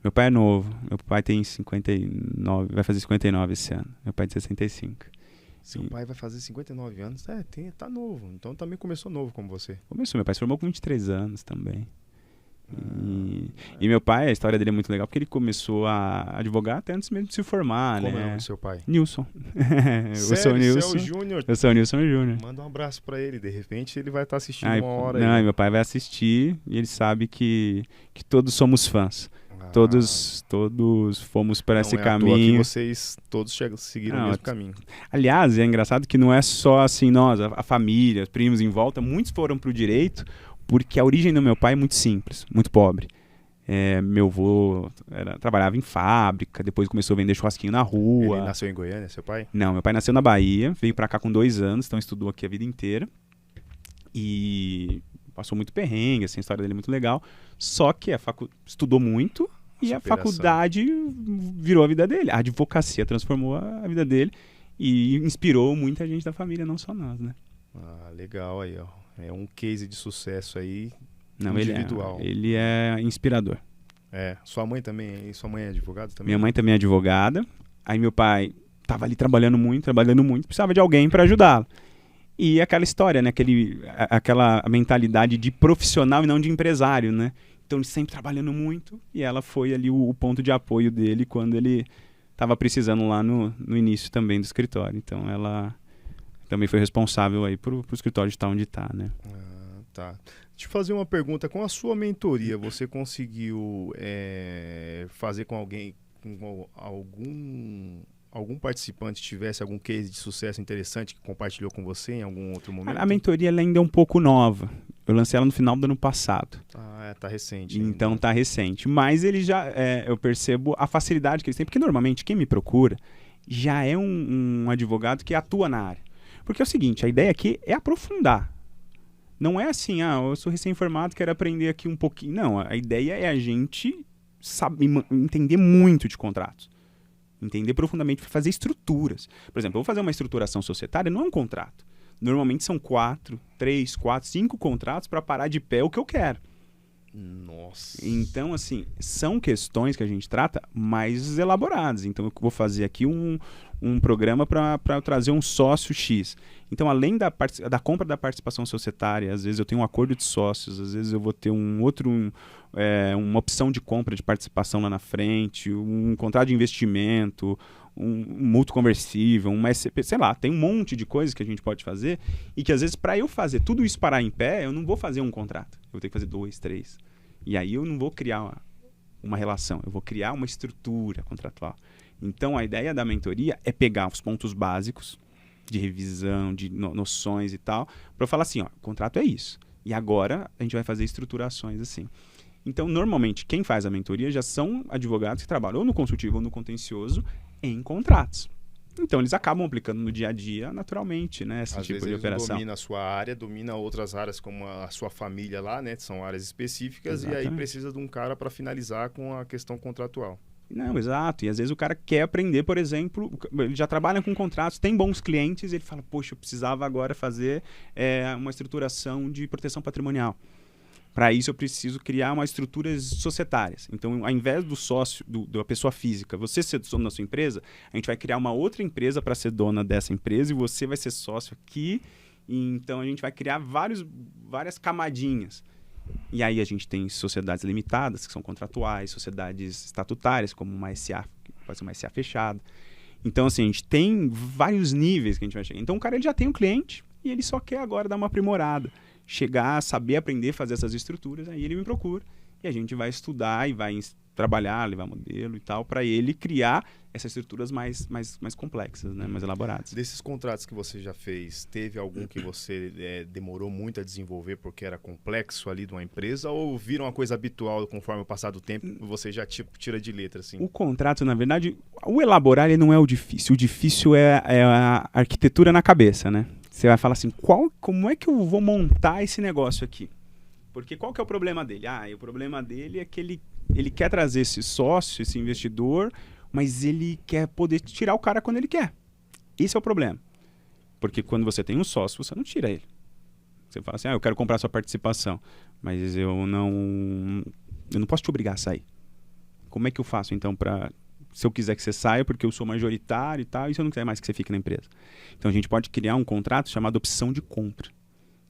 Meu pai é novo. Meu pai tem 59, vai fazer 59 esse ano. Meu pai tem 65. Seu pai vai fazer 59 anos? Tá novo. Então também começou novo como você. Começou. Meu pai se formou com 23 anos também. E meu pai, a história dele é muito legal porque ele começou a advogar até antes mesmo de se formar, Como né? é o nome do seu pai? Nilson. Eu sou o Nilson Júnior. Eu sou o Nilson Júnior. Manda um abraço pra ele. De repente ele vai estar assistindo uma hora não, aí. Meu pai vai assistir e ele sabe que todos somos fãs. Todos fomos para esse Não é à toa que caminho. vocês todos seguiram o Não, mesmo caminho. Aliás, é engraçado que não é só assim, nós, a família, os primos em volta, muitos foram para o direito, porque a origem do meu pai é muito simples, muito pobre. Meu avô trabalhava em fábrica, depois começou a vender churrasquinho na rua. Ele nasceu em Goiânia, seu pai? Não, meu pai nasceu na Bahia, veio para cá com 2 anos, então estudou aqui a vida inteira. E passou muito perrengue, assim, a história dele é muito legal. Só que estudou muito e a Superação. faculdade virou a vida dele. A advocacia transformou a vida dele e inspirou muita gente da família, não só nós, né? Ah, legal aí, ó. É um case de sucesso aí. Não, Individual. Ele é inspirador. Sua mãe também, sua mãe é advogada também? Minha mãe também é advogada. Aí meu pai estava ali trabalhando muito, precisava de alguém para ajudá-lo. E aquela história, né? Aquela mentalidade de profissional e não de empresário, né? Então ele sempre trabalhando muito e ela foi ali o ponto de apoio dele quando ele estava precisando lá no início também do escritório. Então ela também foi responsável aí pro escritório estar onde está, né? Ah, tá. Deixa eu fazer uma pergunta. Com a sua mentoria, você conseguiu fazer com alguém, com algum participante tivesse algum case de sucesso interessante que compartilhou com você em algum outro momento? A mentoria ela ainda é um pouco nova. Eu lancei ela no final do ano passado. Tá recente. Então ainda. tá recente. Mas ele já, eu percebo a facilidade que eles têm. Porque normalmente quem me procura já é um advogado que atua na área. Porque é o seguinte, a ideia aqui é aprofundar. Não é assim, eu sou recém-formado, quero aprender aqui um pouquinho. Não, a ideia é a gente entender muito de contratos. Entender profundamente, fazer estruturas. Por exemplo, eu vou fazer uma estruturação societária, não é um contrato. Normalmente são 4, 3, 4, 5 contratos para parar de pé o que eu quero. Nossa. Então, assim, são questões que a gente trata mais elaboradas. Então, eu vou fazer aqui um programa para trazer um sócio X. Então, além da compra da participação societária, às vezes eu tenho um acordo de sócios, às vezes eu vou ter uma opção de compra de participação lá na frente, um contrato de investimento, um mútuo conversível, uma SCP, sei lá, tem um monte de coisas que a gente pode fazer e que às vezes para eu fazer tudo isso parar em pé, eu não vou fazer um contrato, eu vou ter que fazer 2, 3. E aí eu não vou criar uma relação, eu vou criar uma estrutura contratual. Então a ideia da mentoria é pegar os pontos básicos de revisão, de noções e tal, para eu falar assim, o contrato é isso. E agora a gente vai fazer estruturações assim. Então, normalmente, quem faz a mentoria já são advogados que trabalham ou no consultivo ou no contencioso em contratos. Então, eles acabam aplicando no dia a dia, naturalmente, né, esse Às tipo vezes de eles operação. domina a sua área, domina outras áreas como a sua família lá, né? São áreas específicas. Exatamente. E aí precisa de um cara para finalizar com a questão contratual. Não, exato. E às vezes o cara quer aprender, por exemplo, ele já trabalha com contratos, tem bons clientes, ele fala, poxa, eu precisava agora fazer uma estruturação de proteção patrimonial. Para isso eu preciso criar umas estruturas societárias. Então, ao invés do sócio, da pessoa física, você ser dono da sua empresa, a gente vai criar uma outra empresa para ser dona dessa empresa e você vai ser sócio aqui. Então, a gente vai criar várias camadinhas. E aí a gente tem sociedades limitadas, que são contratuais, sociedades estatutárias, como uma SA, que pode ser uma SA fechada. Então, assim, a gente tem vários níveis que a gente vai chegar. Então, o cara ele já tem um cliente e ele só quer agora dar uma aprimorada. Chegar, saber aprender, fazer essas estruturas, aí ele me procura e a gente vai estudar e vai trabalhar, levar modelo e tal, para ele criar essas estruturas mais complexas, né? Mais elaboradas. Desses contratos que você já fez, teve algum que você demorou muito a desenvolver porque era complexo ali de uma empresa ou viram uma coisa habitual conforme o passar do tempo você já tira de letra, assim? O contrato, na verdade, o elaborar ele não é o difícil é a arquitetura na cabeça, né? Você vai falar assim, como é que eu vou montar esse negócio aqui? Porque qual que é o problema dele? O problema dele é que ele quer trazer esse sócio, esse investidor, mas ele quer poder tirar o cara quando ele quer. Esse é o problema. Porque quando você tem um sócio, você não tira ele. Você fala assim, eu quero comprar sua participação, mas eu não posso te obrigar a sair. Como é que eu faço, então, se eu quiser que você saia, porque eu sou majoritário e tal, e se eu não quiser mais que você fique na empresa? Então, a gente pode criar um contrato chamado opção de compra,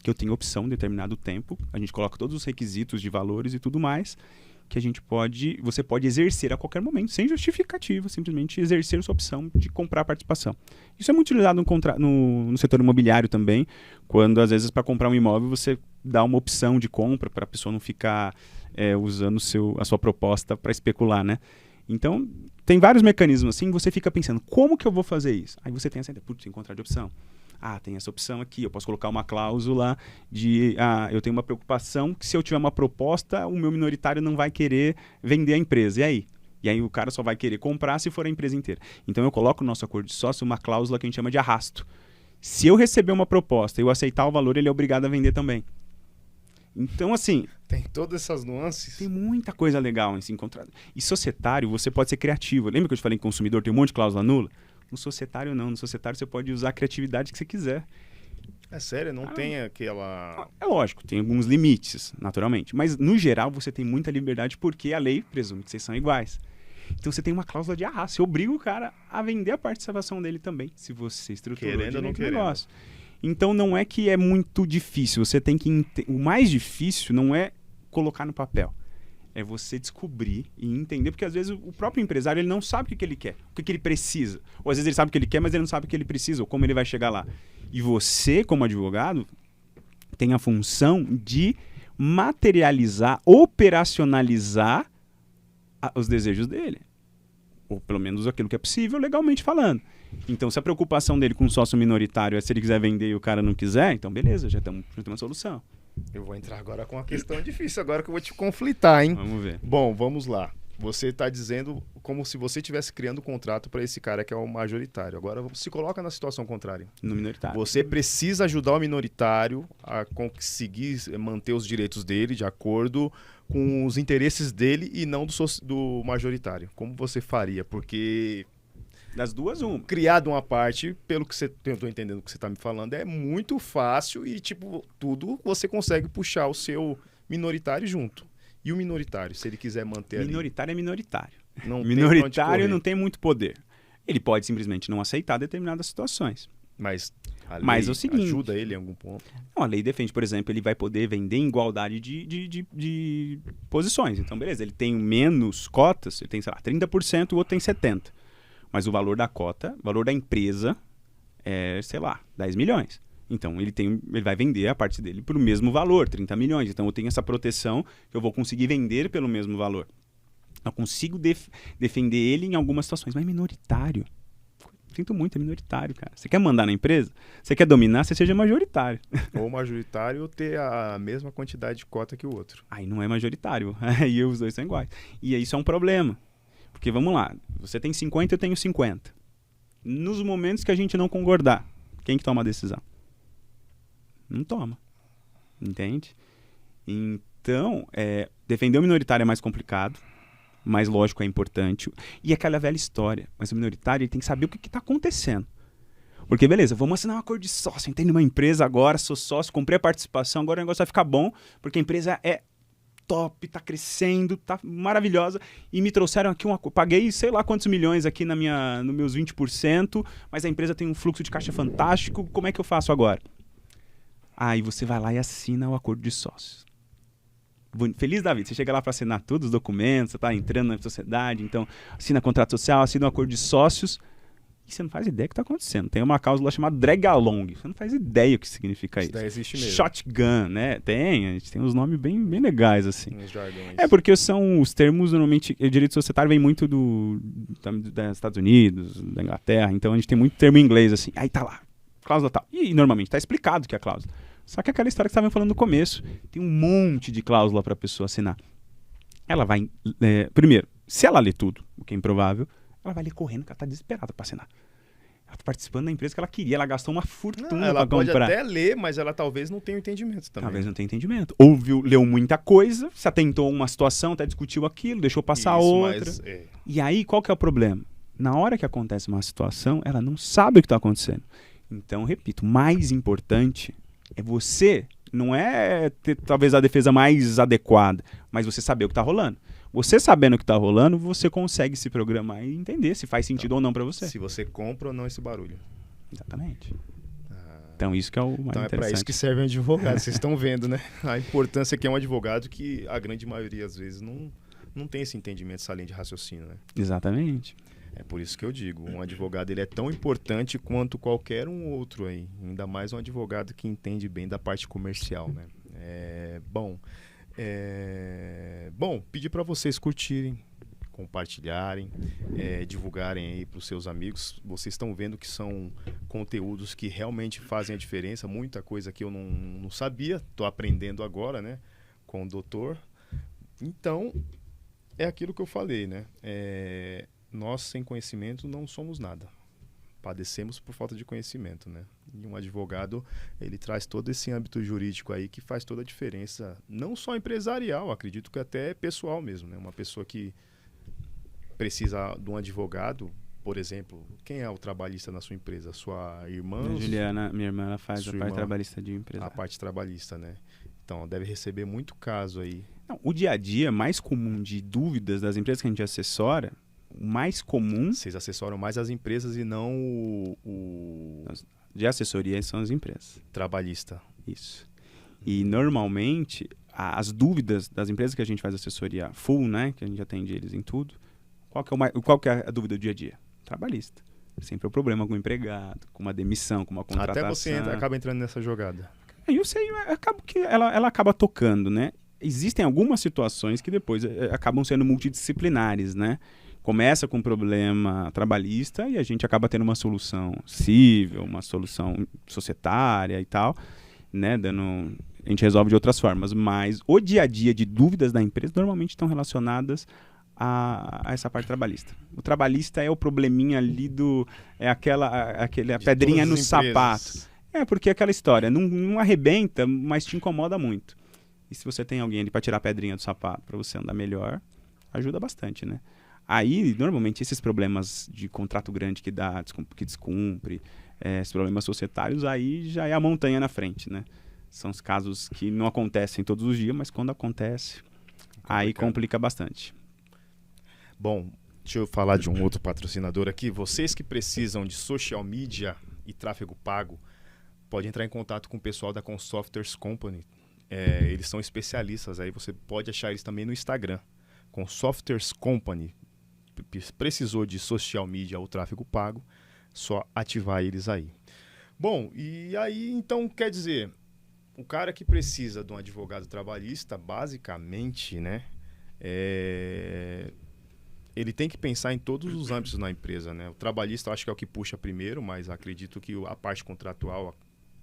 que eu tenho opção em determinado tempo, a gente coloca todos os requisitos de valores e tudo mais, que você pode exercer a qualquer momento, sem justificativa, simplesmente exercer sua opção de comprar a participação. Isso é muito utilizado no setor imobiliário também, quando às vezes para comprar um imóvel você dá uma opção de compra para a pessoa não ficar usando a sua proposta para especular, né? Então, tem vários mecanismos assim, você fica pensando, como que eu vou fazer isso? Aí você tem essa ideia, putz, encontrar de opção. Tem essa opção aqui, eu posso colocar uma cláusula de, eu tenho uma preocupação que se eu tiver uma proposta, o meu minoritário não vai querer vender a empresa. E aí? E aí o cara só vai querer comprar se for a empresa inteira. Então eu coloco no nosso acordo de sócio uma cláusula que a gente chama de arrasto. Se eu receber uma proposta e eu aceitar o valor, ele é obrigado a vender também. Então, assim... Tem todas essas nuances. Tem muita coisa legal em se encontrar. E societário, você pode ser criativo. Lembra que eu te falei que consumidor tem um monte de cláusula nula? No societário, não. No societário, você pode usar a criatividade que você quiser. É sério? Não tem aquela... É lógico, tem alguns limites, naturalmente. Mas, no geral, você tem muita liberdade porque a lei presume que vocês são iguais. Então, você tem uma cláusula de arrasto. Você obriga o cara a vender a participação dele também, se você estruturou querendo ou não querendo. Negócio. Então, não é que é muito difícil. Você tem que... O mais difícil não é colocar no papel. É você descobrir e entender, porque às vezes o próprio empresário ele não sabe o que ele quer, o que ele precisa. Ou às vezes ele sabe o que ele quer, mas ele não sabe o que ele precisa, ou como ele vai chegar lá. E você, como advogado, tem a função de materializar, operacionalizar os desejos dele. Ou pelo menos aquilo que é possível, legalmente falando. Então, se a preocupação dele com o sócio minoritário é se ele quiser vender e o cara não quiser, então beleza, já tem uma solução. Eu vou entrar agora com uma questão difícil, agora que eu vou te conflitar, hein? Vamos ver. Bom, vamos lá. Você está dizendo como se você estivesse criando um contrato para esse cara que é o majoritário. Agora, se coloca na situação contrária. No minoritário. Você precisa ajudar o minoritário a conseguir manter os direitos dele de acordo com os interesses dele e não do majoritário. Como você faria? Porque... Das duas, uma. Criado uma parte, pelo que eu estou entendendo o que você está me falando, é muito fácil e, tudo você consegue puxar o seu minoritário junto. E o minoritário, se ele quiser manter minoritário ali... é minoritário. Minoritário não tem muito poder. Ele pode simplesmente não aceitar determinadas situações. Mas a lei é o seguinte, ajuda ele em algum ponto? Não, a lei defende, por exemplo, ele vai poder vender em igualdade de posições. Então, beleza, ele tem menos cotas, ele tem, sei lá, 30%, o outro tem 70%. Mas o valor da cota, o valor da empresa é, sei lá, 10 milhões. Então, ele vai vender a parte dele por o mesmo valor, 30 milhões. Então, eu tenho essa proteção que eu vou conseguir vender pelo mesmo valor. Eu consigo defender ele em algumas situações, mas é minoritário. Sinto muito, é minoritário, cara. Você quer mandar na empresa? Você quer dominar? Você seja majoritário. Ou majoritário ter a mesma quantidade de cota que o outro. Aí não é majoritário. Aí os dois são iguais. E isso é um problema. Porque, vamos lá, você tem 50, eu tenho 50. Nos momentos que a gente não concordar, quem que toma a decisão? Não toma. Entende? Então, defender o minoritário é mais complicado, mas lógico, é importante. E é aquela velha história. Mas o minoritário ele tem que saber o que está acontecendo. Porque, beleza, vamos assinar um acordo de sócio. Entrei numa empresa agora, sou sócio, comprei a participação, agora o negócio vai ficar bom, porque a empresa é top, tá crescendo, tá maravilhosa, e me trouxeram aqui paguei sei lá quantos milhões aqui nos meus 20%, mas a empresa tem um fluxo de caixa fantástico, como é que eu faço agora? Aí você vai lá e assina o acordo de sócios. Feliz da vida, você chega lá para assinar todos os documentos, você tá entrando na sociedade, então assina contrato social, assina um acordo de sócios, e você não faz ideia do que está acontecendo. Tem uma cláusula chamada drag along. Você não faz ideia o que significa isso. Isso daí existe mesmo. Shotgun, né? A gente tem uns nomes bem legais, assim. Uns jargões. Porque são os termos, normalmente, o direito societário vem muito dos Estados Unidos, da Inglaterra, então a gente tem muito termo em inglês, assim. Aí tá lá, cláusula tal. E normalmente tá explicado o que é a cláusula. Só que aquela história que você estava falando no começo, tem um monte de cláusula para a pessoa assinar. Ela vai, primeiro, se ela lê tudo, o que é improvável, ela vai ler correndo, porque ela está desesperada para assinar. Ela está participando da empresa que ela queria, ela gastou uma fortuna para comprar. Ela pode até ler, mas ela talvez não tenha o entendimento também. Talvez não tenha entendimento. Ouviu, leu muita coisa, se atentou a uma situação, até discutiu aquilo, deixou passar outra. E aí, qual que é o problema? Na hora que acontece uma situação, ela não sabe o que está acontecendo. Então, repito, o mais importante é você, não é ter talvez a defesa mais adequada, mas você saber o que está rolando. Você sabendo o que está rolando, você consegue se programar e entender se faz sentido ou não para você. Se você compra ou não esse barulho. Exatamente. Então isso que é o mais interessante. Então é para isso que serve um advogado. Vocês estão vendo, né? A importância que é um advogado que a grande maioria, às vezes, não tem esse entendimento, essa linha de raciocínio, né? Exatamente. É por isso que eu digo, um advogado ele é tão importante quanto qualquer um outro aí. Ainda mais um advogado que entende bem da parte comercial, né? Bom, pedir para vocês curtirem, compartilharem, divulgarem aí para os seus amigos. Vocês estão vendo que são conteúdos que realmente fazem a diferença. Muita coisa que eu não sabia, estou aprendendo agora, né, com o doutor. Então, é aquilo que eu falei, né? Nós, sem conhecimento, não somos nada. Padecemos por falta de conhecimento, né? E um advogado, ele traz todo esse âmbito jurídico aí que faz toda a diferença, não só empresarial, acredito que até pessoal mesmo, né? Uma pessoa que precisa de um advogado, por exemplo, quem é o trabalhista na sua empresa? Sua irmã? A Juliana, minha irmã, ela faz a parte trabalhista de empresa. A parte trabalhista, né? Então, deve receber muito caso aí. Não, o dia a dia mais comum de dúvidas das empresas que a gente assessora, o mais comum... Vocês assessoram mais as empresas e não de assessoria são as empresas. Trabalhista. Isso. E normalmente, as dúvidas das empresas que a gente faz assessoria full, né? Que a gente atende eles em tudo. Qual que é a dúvida do dia a dia? Trabalhista. Sempre é o problema com o empregado, com uma demissão, com uma contratação. Até você acaba entrando nessa jogada. Eu sei, ela acaba tocando, né? Existem algumas situações que depois acabam sendo multidisciplinares, né? Começa com um problema trabalhista e a gente acaba tendo uma solução civil, uma solução societária e tal, né? A gente resolve de outras formas, mas o dia a dia de dúvidas da empresa normalmente estão relacionadas a essa parte trabalhista. O trabalhista é o probleminha ali a pedrinha no sapato. Porque aquela história, não arrebenta, mas te incomoda muito. E se você tem alguém ali para tirar a pedrinha do sapato, para você andar melhor, ajuda bastante, né? Aí, normalmente, esses problemas de contrato grande que descumpre, esses problemas societários, aí já é a montanha na frente, né? São os casos que não acontecem todos os dias, mas quando acontece, aí complica bastante. Bom, deixa eu falar de um outro patrocinador aqui. Vocês que precisam de social media e tráfego pago, pode entrar em contato com o pessoal da Consoftwares Company. Eles são especialistas aí, você pode achar eles também no Instagram. Consoftwares Company. Precisou de social media ou tráfego pago, só ativar eles aí. Bom, e aí então quer dizer, o cara que precisa de um advogado trabalhista, basicamente, né, ele tem que pensar em todos os âmbitos na empresa, né? O trabalhista eu acho que é o que puxa primeiro, mas acredito que a parte contratual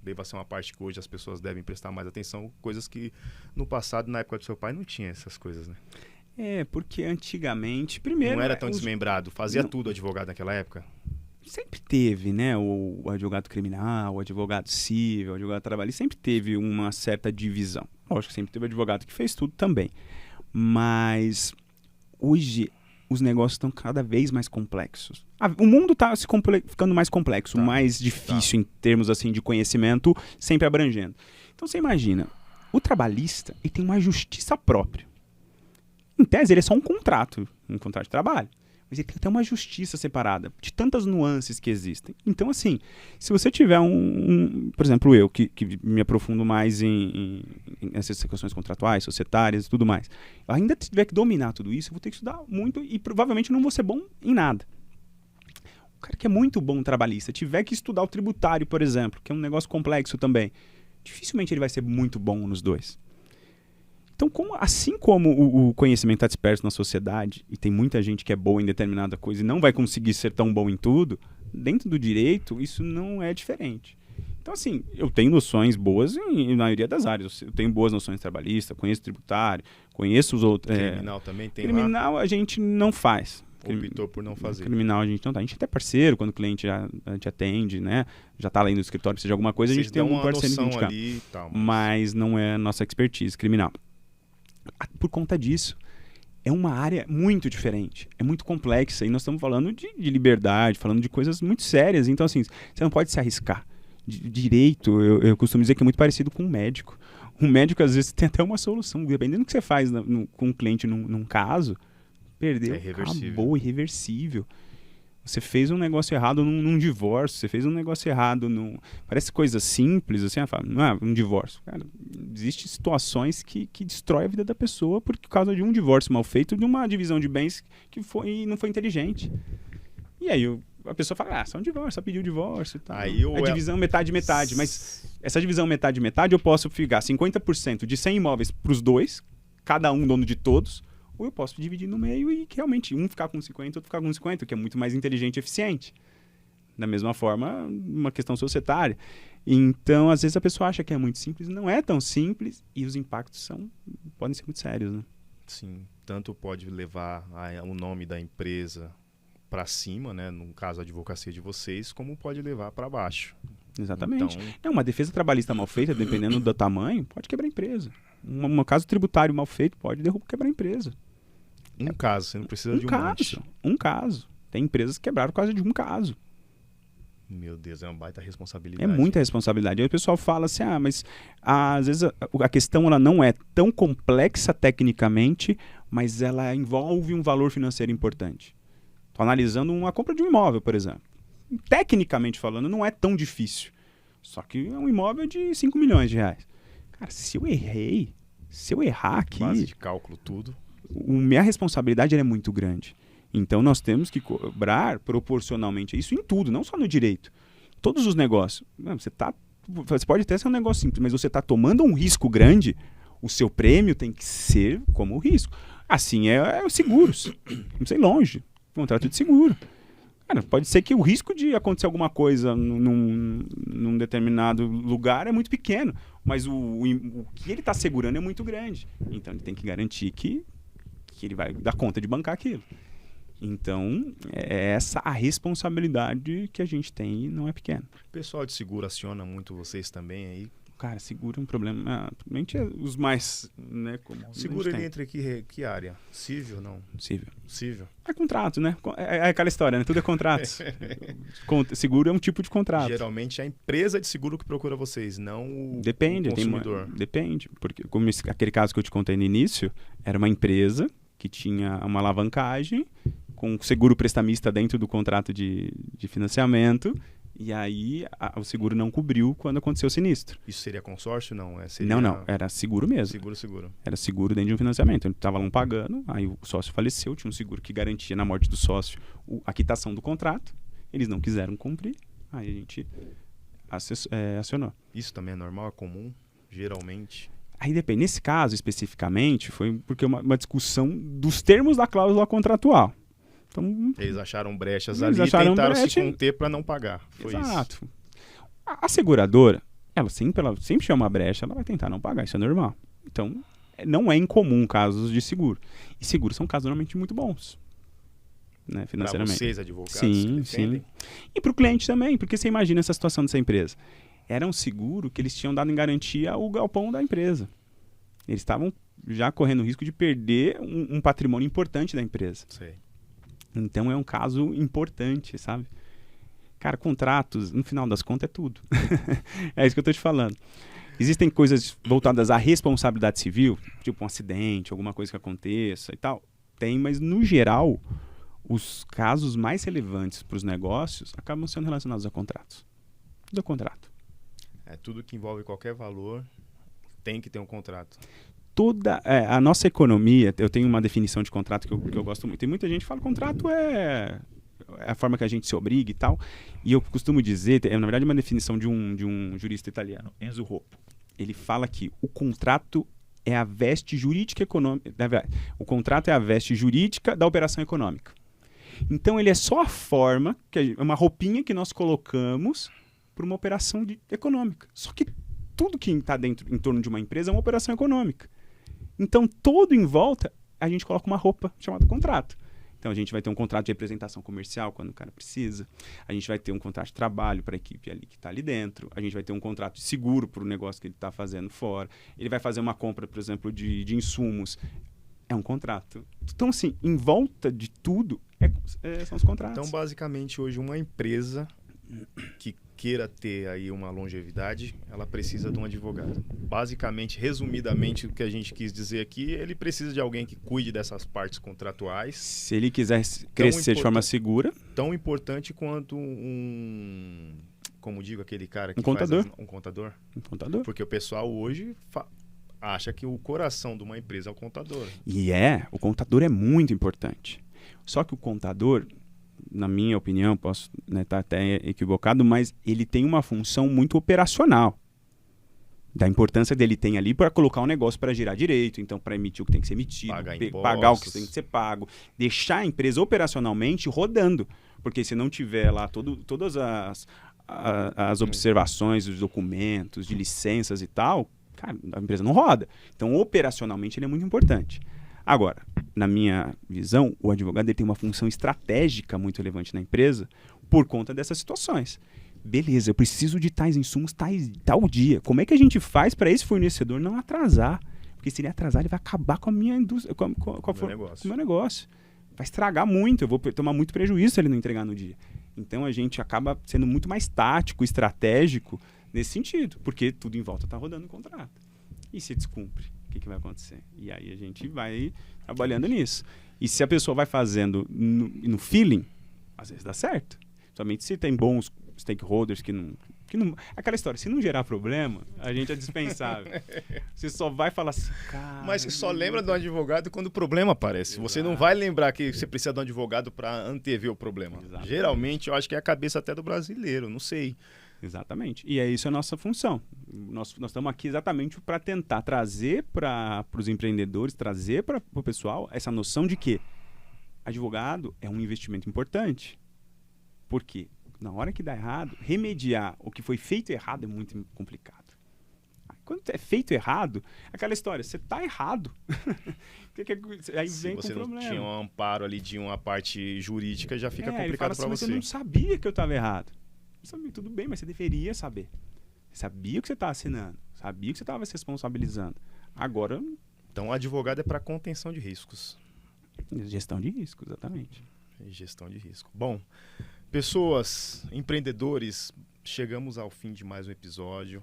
deva ser uma parte que hoje as pessoas devem prestar mais atenção, coisas que no passado, na época do seu pai, não tinha essas coisas, né? Porque antigamente, primeiro... Não era tão desmembrado, fazia tudo advogado naquela época? Sempre teve, né? O advogado criminal, o advogado civil, o advogado trabalhista, sempre teve uma certa divisão. Lógico que sempre teve advogado que fez tudo também. Mas hoje os negócios estão cada vez mais complexos. O mundo está ficando mais complexo, mais difícil em termos assim, de conhecimento, sempre abrangendo. Então você imagina, o trabalhista ele tem uma justiça própria. Em tese, ele é só um contrato de trabalho. Mas ele tem até uma justiça separada, de tantas nuances que existem. Então, assim, se você tiver por exemplo, eu, que me aprofundo mais em essas questões contratuais, societárias e tudo mais, eu ainda tiver que dominar tudo isso, eu vou ter que estudar muito e provavelmente não vou ser bom em nada. O cara que é muito bom trabalhista, tiver que estudar o tributário, por exemplo, que é um negócio complexo também, dificilmente ele vai ser muito bom nos dois. Então, assim como o conhecimento está disperso na sociedade e tem muita gente que é boa em determinada coisa e não vai conseguir ser tão bom em tudo, dentro do direito isso não é diferente. Então, assim, eu tenho noções boas na maioria das áreas. Eu tenho boas noções trabalhistas, conheço tributário, conheço os outros... Criminal também tem criminal a gente não faz. Optou por não fazer. Criminal a gente não tá. A gente é até parceiro, quando o cliente a gente atende, né? Já está além do escritório, precisa de alguma coisa, a gente tem um parceiro ali e tal. Mas não é nossa expertise criminal. Por conta disso, é uma área muito diferente, é muito complexa, e nós estamos falando de liberdade, falando de coisas muito sérias, então assim, você não pode se arriscar. Direito, eu costumo dizer que é muito parecido com um médico. Um médico, às vezes, tem até uma solução, dependendo do que você faz com um cliente num caso, perdeu, acabou, irreversível. Você fez um negócio errado num divórcio, você fez um negócio errado Parece coisa simples, assim, não é um divórcio. Cara, existem situações que destrói a vida da pessoa por causa de um divórcio mal feito, de uma divisão de bens que não foi inteligente. E aí a pessoa fala, só um divórcio, só pediu o divórcio e tal. A divisão metade-metade, mas essa divisão metade-metade eu posso ficar 50% de 100 imóveis para os dois, cada um dono de todos, ou eu posso dividir no meio e realmente um ficar com 50, outro ficar com 50, que é muito mais inteligente e eficiente. Da mesma forma, uma questão societária. Então, às vezes a pessoa acha que é muito simples, não é tão simples e os impactos podem ser muito sérios, né? Sim, tanto pode levar o nome da empresa para cima, né, no caso a advocacia de vocês, como pode levar para baixo. Exatamente. Então, Uma defesa trabalhista mal feita, dependendo do tamanho, pode quebrar a empresa. Um caso tributário mal feito pode quebrar a empresa. Caso, você não precisa de um monte. Um caso. Tem empresas que quebraram por causa de um caso. Meu Deus, é uma baita responsabilidade. É muita responsabilidade. Aí o pessoal fala assim, mas às vezes a questão ela não é tão complexa tecnicamente, mas ela envolve um valor financeiro importante. Estou analisando uma compra de um imóvel, por exemplo. Tecnicamente falando, não é tão difícil. Só que é um imóvel de 5 milhões de reais. Cara, se eu errar aqui... Base de cálculo, tudo. Minha responsabilidade é muito grande. Então, nós temos que cobrar proporcionalmente a isso em tudo, não só no direito. Todos os negócios. Você pode até ser um negócio simples, mas você está tomando um risco grande, o seu prêmio tem que ser como o risco. Assim é os seguros. Não sei longe. Contrato de seguro. Cara, pode ser que o risco de acontecer alguma coisa num determinado lugar é muito pequeno, mas o que ele está segurando é muito grande. Então, ele tem que garantir que ele vai dar conta de bancar aquilo. Então, é essa a responsabilidade que a gente tem e não é pequena. O pessoal de seguro aciona muito vocês também aí? Cara, seguro é um problema... Principalmente os mais... Né, seguro ele entra aqui que área? Civil, não? Civil. É contrato, né? É aquela história, né? Tudo é contrato. Seguro é um tipo de contrato. Geralmente é a empresa de seguro que procura vocês, não o consumidor. Depende. Porque como aquele caso que eu te contei no início, era uma empresa que tinha uma alavancagem com seguro prestamista dentro do contrato de financiamento, e aí o seguro não cobriu quando aconteceu o sinistro. Isso seria consórcio? Não, não, era seguro mesmo. Seguro. Era seguro dentro de um financiamento. Ele estava lá pagando, aí o sócio faleceu, tinha um seguro que garantia na morte do sócio a quitação do contrato, eles não quiseram cumprir, aí a gente acionou. Isso também é normal, é comum, geralmente? Aí depende. Nesse caso, especificamente, foi porque uma discussão dos termos da cláusula contratual. Então, eles acharam brechas ali e tentaram se conter para não pagar. Foi exato. Isso. A seguradora, ela sempre chama a brecha, ela vai tentar não pagar, isso é normal. Então, não é incomum casos de seguro. E seguros são casos normalmente muito bons, né, financeiramente. Para vocês, advogados, sim. E para o cliente também, porque você imagina essa situação dessa empresa. Era um seguro que eles tinham dado em garantia ao galpão da empresa. Eles estavam já correndo o risco de perder um patrimônio importante da empresa. Sei. Então é um caso importante, sabe? Cara, contratos, no final das contas, é tudo. É isso que eu estou te falando. Existem coisas voltadas à responsabilidade civil, tipo um acidente, alguma coisa que aconteça e tal. Tem, mas no geral, os casos mais relevantes para os negócios acabam sendo relacionados a contratos. Tudo é contrato. Tudo que envolve qualquer valor tem que ter um contrato. A nossa economia, eu tenho uma definição de contrato que eu gosto muito. Tem muita gente que fala que contrato é a forma que a gente se obriga e tal. E eu costumo dizer, na verdade, uma definição de um jurista italiano, Enzo Roppo. Ele fala que o contrato é a veste jurídica econômica. O contrato é a veste jurídica da operação econômica. Então, ele é só a forma, é uma roupinha que nós colocamos para uma operação econômica. Só que tudo que está em torno de uma empresa é uma operação econômica. Então, todo em volta, a gente coloca uma roupa chamada contrato. Então, a gente vai ter um contrato de representação comercial quando o cara precisa. A gente vai ter um contrato de trabalho para a equipe ali que está ali dentro. A gente vai ter um contrato de seguro para o negócio que ele está fazendo fora. Ele vai fazer uma compra, por exemplo, de insumos. É um contrato. Então, assim, em volta de tudo, são os contratos. Então, basicamente, hoje, uma empresa que queira ter aí uma longevidade, ela precisa de um advogado. Basicamente, resumidamente, o que a gente quis dizer aqui, ele precisa de alguém que cuide dessas partes contratuais. Se ele quiser crescer de forma segura. Tão importante quanto como digo, aquele cara que um contador. Um contador. Um contador. Porque o pessoal hoje acha que o coração de uma empresa é o contador. E o contador é muito importante. Só que o contador, na minha opinião, posso estar até equivocado, mas ele tem uma função muito operacional. Da importância dele tem ali para colocar um negócio para girar direito, então para emitir o que tem que ser emitido, pagar o que tem que ser pago, deixar a empresa operacionalmente rodando, porque se não tiver lá todas as observações, os documentos de licenças e tal, cara, a empresa não roda. Então operacionalmente ele é muito importante. Agora, na minha visão, o advogado ele tem uma função estratégica muito relevante na empresa por conta dessas situações. Beleza, eu preciso de tais insumos tal dia. Como é que a gente faz para esse fornecedor não atrasar? Porque se ele atrasar, ele vai acabar com a minha indústria, com o meu negócio. Vai estragar muito, eu vou tomar muito prejuízo se ele não entregar no dia. Então a gente acaba sendo muito mais tático, estratégico nesse sentido, porque tudo em volta está rodando o contrato. E se descumpre, o que vai acontecer? E aí a gente vai trabalhando nisso. E se a pessoa vai fazendo no feeling, às vezes dá certo. Somente se tem bons stakeholders que não... Aquela história, se não gerar problema, a gente é dispensável. Você só vai falar assim, cara... Mas você só lembra do advogado quando o problema aparece. Exato. Você não vai lembrar que você precisa de um advogado para antever o problema. Exatamente. Geralmente, eu acho que é a cabeça até do brasileiro, não sei. Exatamente. E é isso a nossa função. Nós estamos aqui exatamente para tentar trazer para os empreendedores, trazer para o pessoal essa noção de que advogado é um investimento importante. Por quê? Na hora que dá errado, remediar o que foi feito errado é muito complicado. Quando é feito errado, aquela história, você está errado. Aí vem com o problema. Se você não tinha um amparo ali de uma parte jurídica, já fica complicado para você. Mas eu não sabia que eu estava errado. Eu sabia, tudo bem, mas você deveria saber. Você sabia o que você estava assinando. Sabia o que você estava se responsabilizando. Agora... Então, o advogado é para contenção de riscos. Gestão de risco, exatamente. Gestão de risco. Bom... Pessoas, empreendedores, chegamos ao fim de mais um episódio.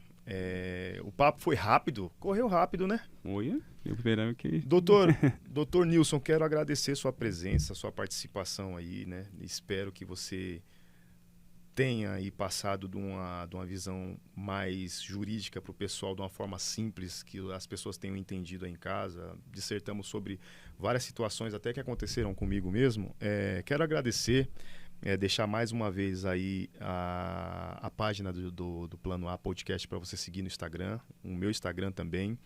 O papo foi rápido, correu rápido, né? Oi, eu esperava que... Doutor Nilson, quero agradecer sua presença, sua participação aí, né? Espero que você tenha aí passado de uma visão mais jurídica para o pessoal, de uma forma simples, que as pessoas tenham entendido aí em casa. Dissertamos sobre várias situações até que aconteceram comigo mesmo. Quero agradecer... deixar mais uma vez aí a página do Plano A Podcast para você seguir no Instagram, o meu Instagram também,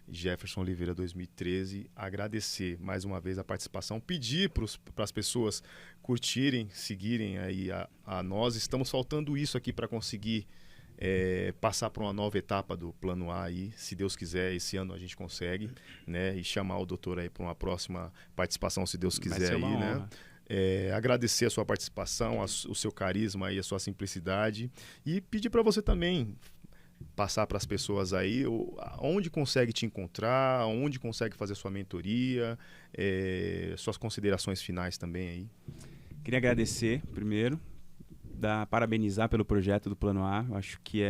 Jefferson Oliveira 2013. Agradecer mais uma vez a participação, pedir para as pessoas curtirem, seguirem aí a nós. Estamos faltando isso aqui para conseguir passar para uma nova etapa do Plano A aí, se Deus quiser, esse ano a gente consegue, né? E chamar o doutor aí para uma próxima participação, se Deus quiser aí, né? Agradecer a sua participação, o seu carisma e a sua simplicidade, e pedir para você também passar para as pessoas aí onde consegue te encontrar, onde consegue fazer sua mentoria, suas considerações finais também aí. Queria agradecer primeiro, parabenizar pelo projeto do Plano A. Eu acho que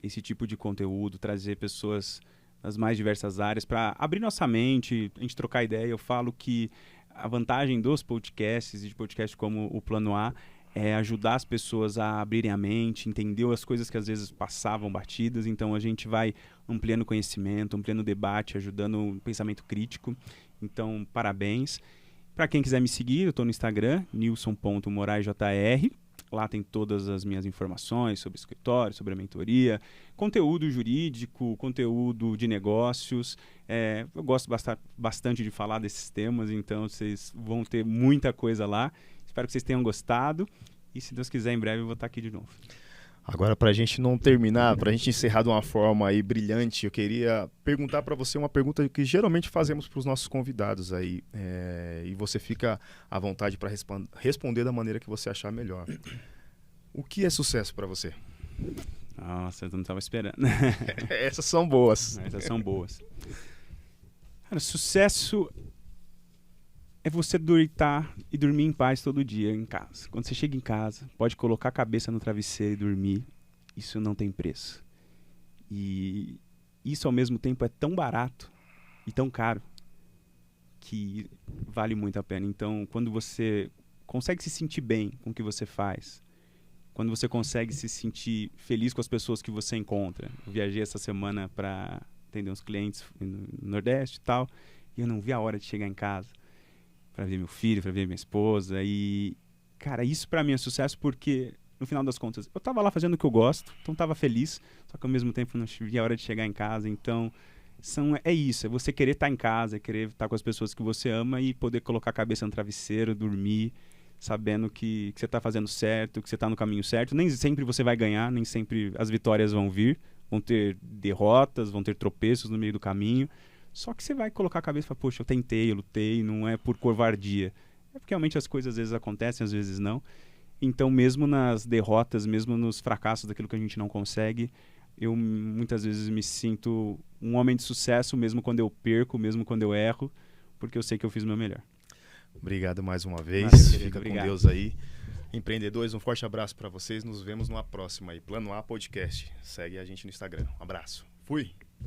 esse tipo de conteúdo, trazer pessoas das mais diversas áreas para abrir nossa mente, a gente trocar ideia. Eu falo que a vantagem dos podcasts e de podcasts como o Plano A é ajudar as pessoas a abrirem a mente, entender as coisas que às vezes passavam batidas. Então a gente vai ampliando conhecimento, ampliando o debate, ajudando o pensamento crítico. Então, parabéns. Para quem quiser me seguir, eu estou no Instagram, nilson.moraisjr. Lá tem todas as minhas informações sobre o escritório, sobre a mentoria, conteúdo jurídico, conteúdo de negócios. Eu gosto bastante de falar desses temas, então vocês vão ter muita coisa lá. Espero que vocês tenham gostado e, se Deus quiser, em breve eu vou estar aqui de novo. Agora, para a gente não terminar, para a gente encerrar de uma forma aí brilhante, eu queria perguntar para você uma pergunta que geralmente fazemos para os nossos convidados aí, e você fica à vontade para responder da maneira que você achar melhor. O que é sucesso para você? Nossa, eu não estava esperando. Essas são boas. Essas são boas. Cara, sucesso é você deitar e dormir em paz todo dia em casa. Quando você chega em casa, pode colocar a cabeça no travesseiro e dormir. Isso não tem preço. E isso, ao mesmo tempo, é tão barato e tão caro que vale muito a pena. Então, quando você consegue se sentir bem com o que você faz, quando você consegue se sentir feliz com as pessoas que você encontra. Eu viajei essa semana para atender uns clientes no Nordeste e tal, e eu não vi a hora de chegar em casa para ver meu filho, para ver minha esposa. E, cara, isso para mim é sucesso porque no final das contas, eu tava lá fazendo o que eu gosto, então tava feliz, só que ao mesmo tempo não via a hora de chegar em casa. Então, é isso, é você querer estar em casa, é querer estar com as pessoas que você ama e poder colocar a cabeça no travesseiro, dormir, sabendo que você tá fazendo certo, que você tá no caminho certo. Nem sempre você vai ganhar, nem sempre as vitórias vão vir, vão ter derrotas, vão ter tropeços no meio do caminho. Só que você vai colocar a cabeça e falar, poxa, eu tentei, eu lutei, não é por covardia. É porque realmente as coisas às vezes acontecem, às vezes não. Então, mesmo nas derrotas, mesmo nos fracassos daquilo que a gente não consegue, eu muitas vezes me sinto um homem de sucesso, mesmo quando eu perco, mesmo quando eu erro, porque eu sei que eu fiz o meu melhor. Obrigado mais uma vez. Valeu, querido, Fica obrigado. com Deus aí. Empreendedores, um forte abraço para vocês. Nos vemos numa próxima aí. Plano A Podcast. Segue a gente no Instagram. Um abraço. Fui!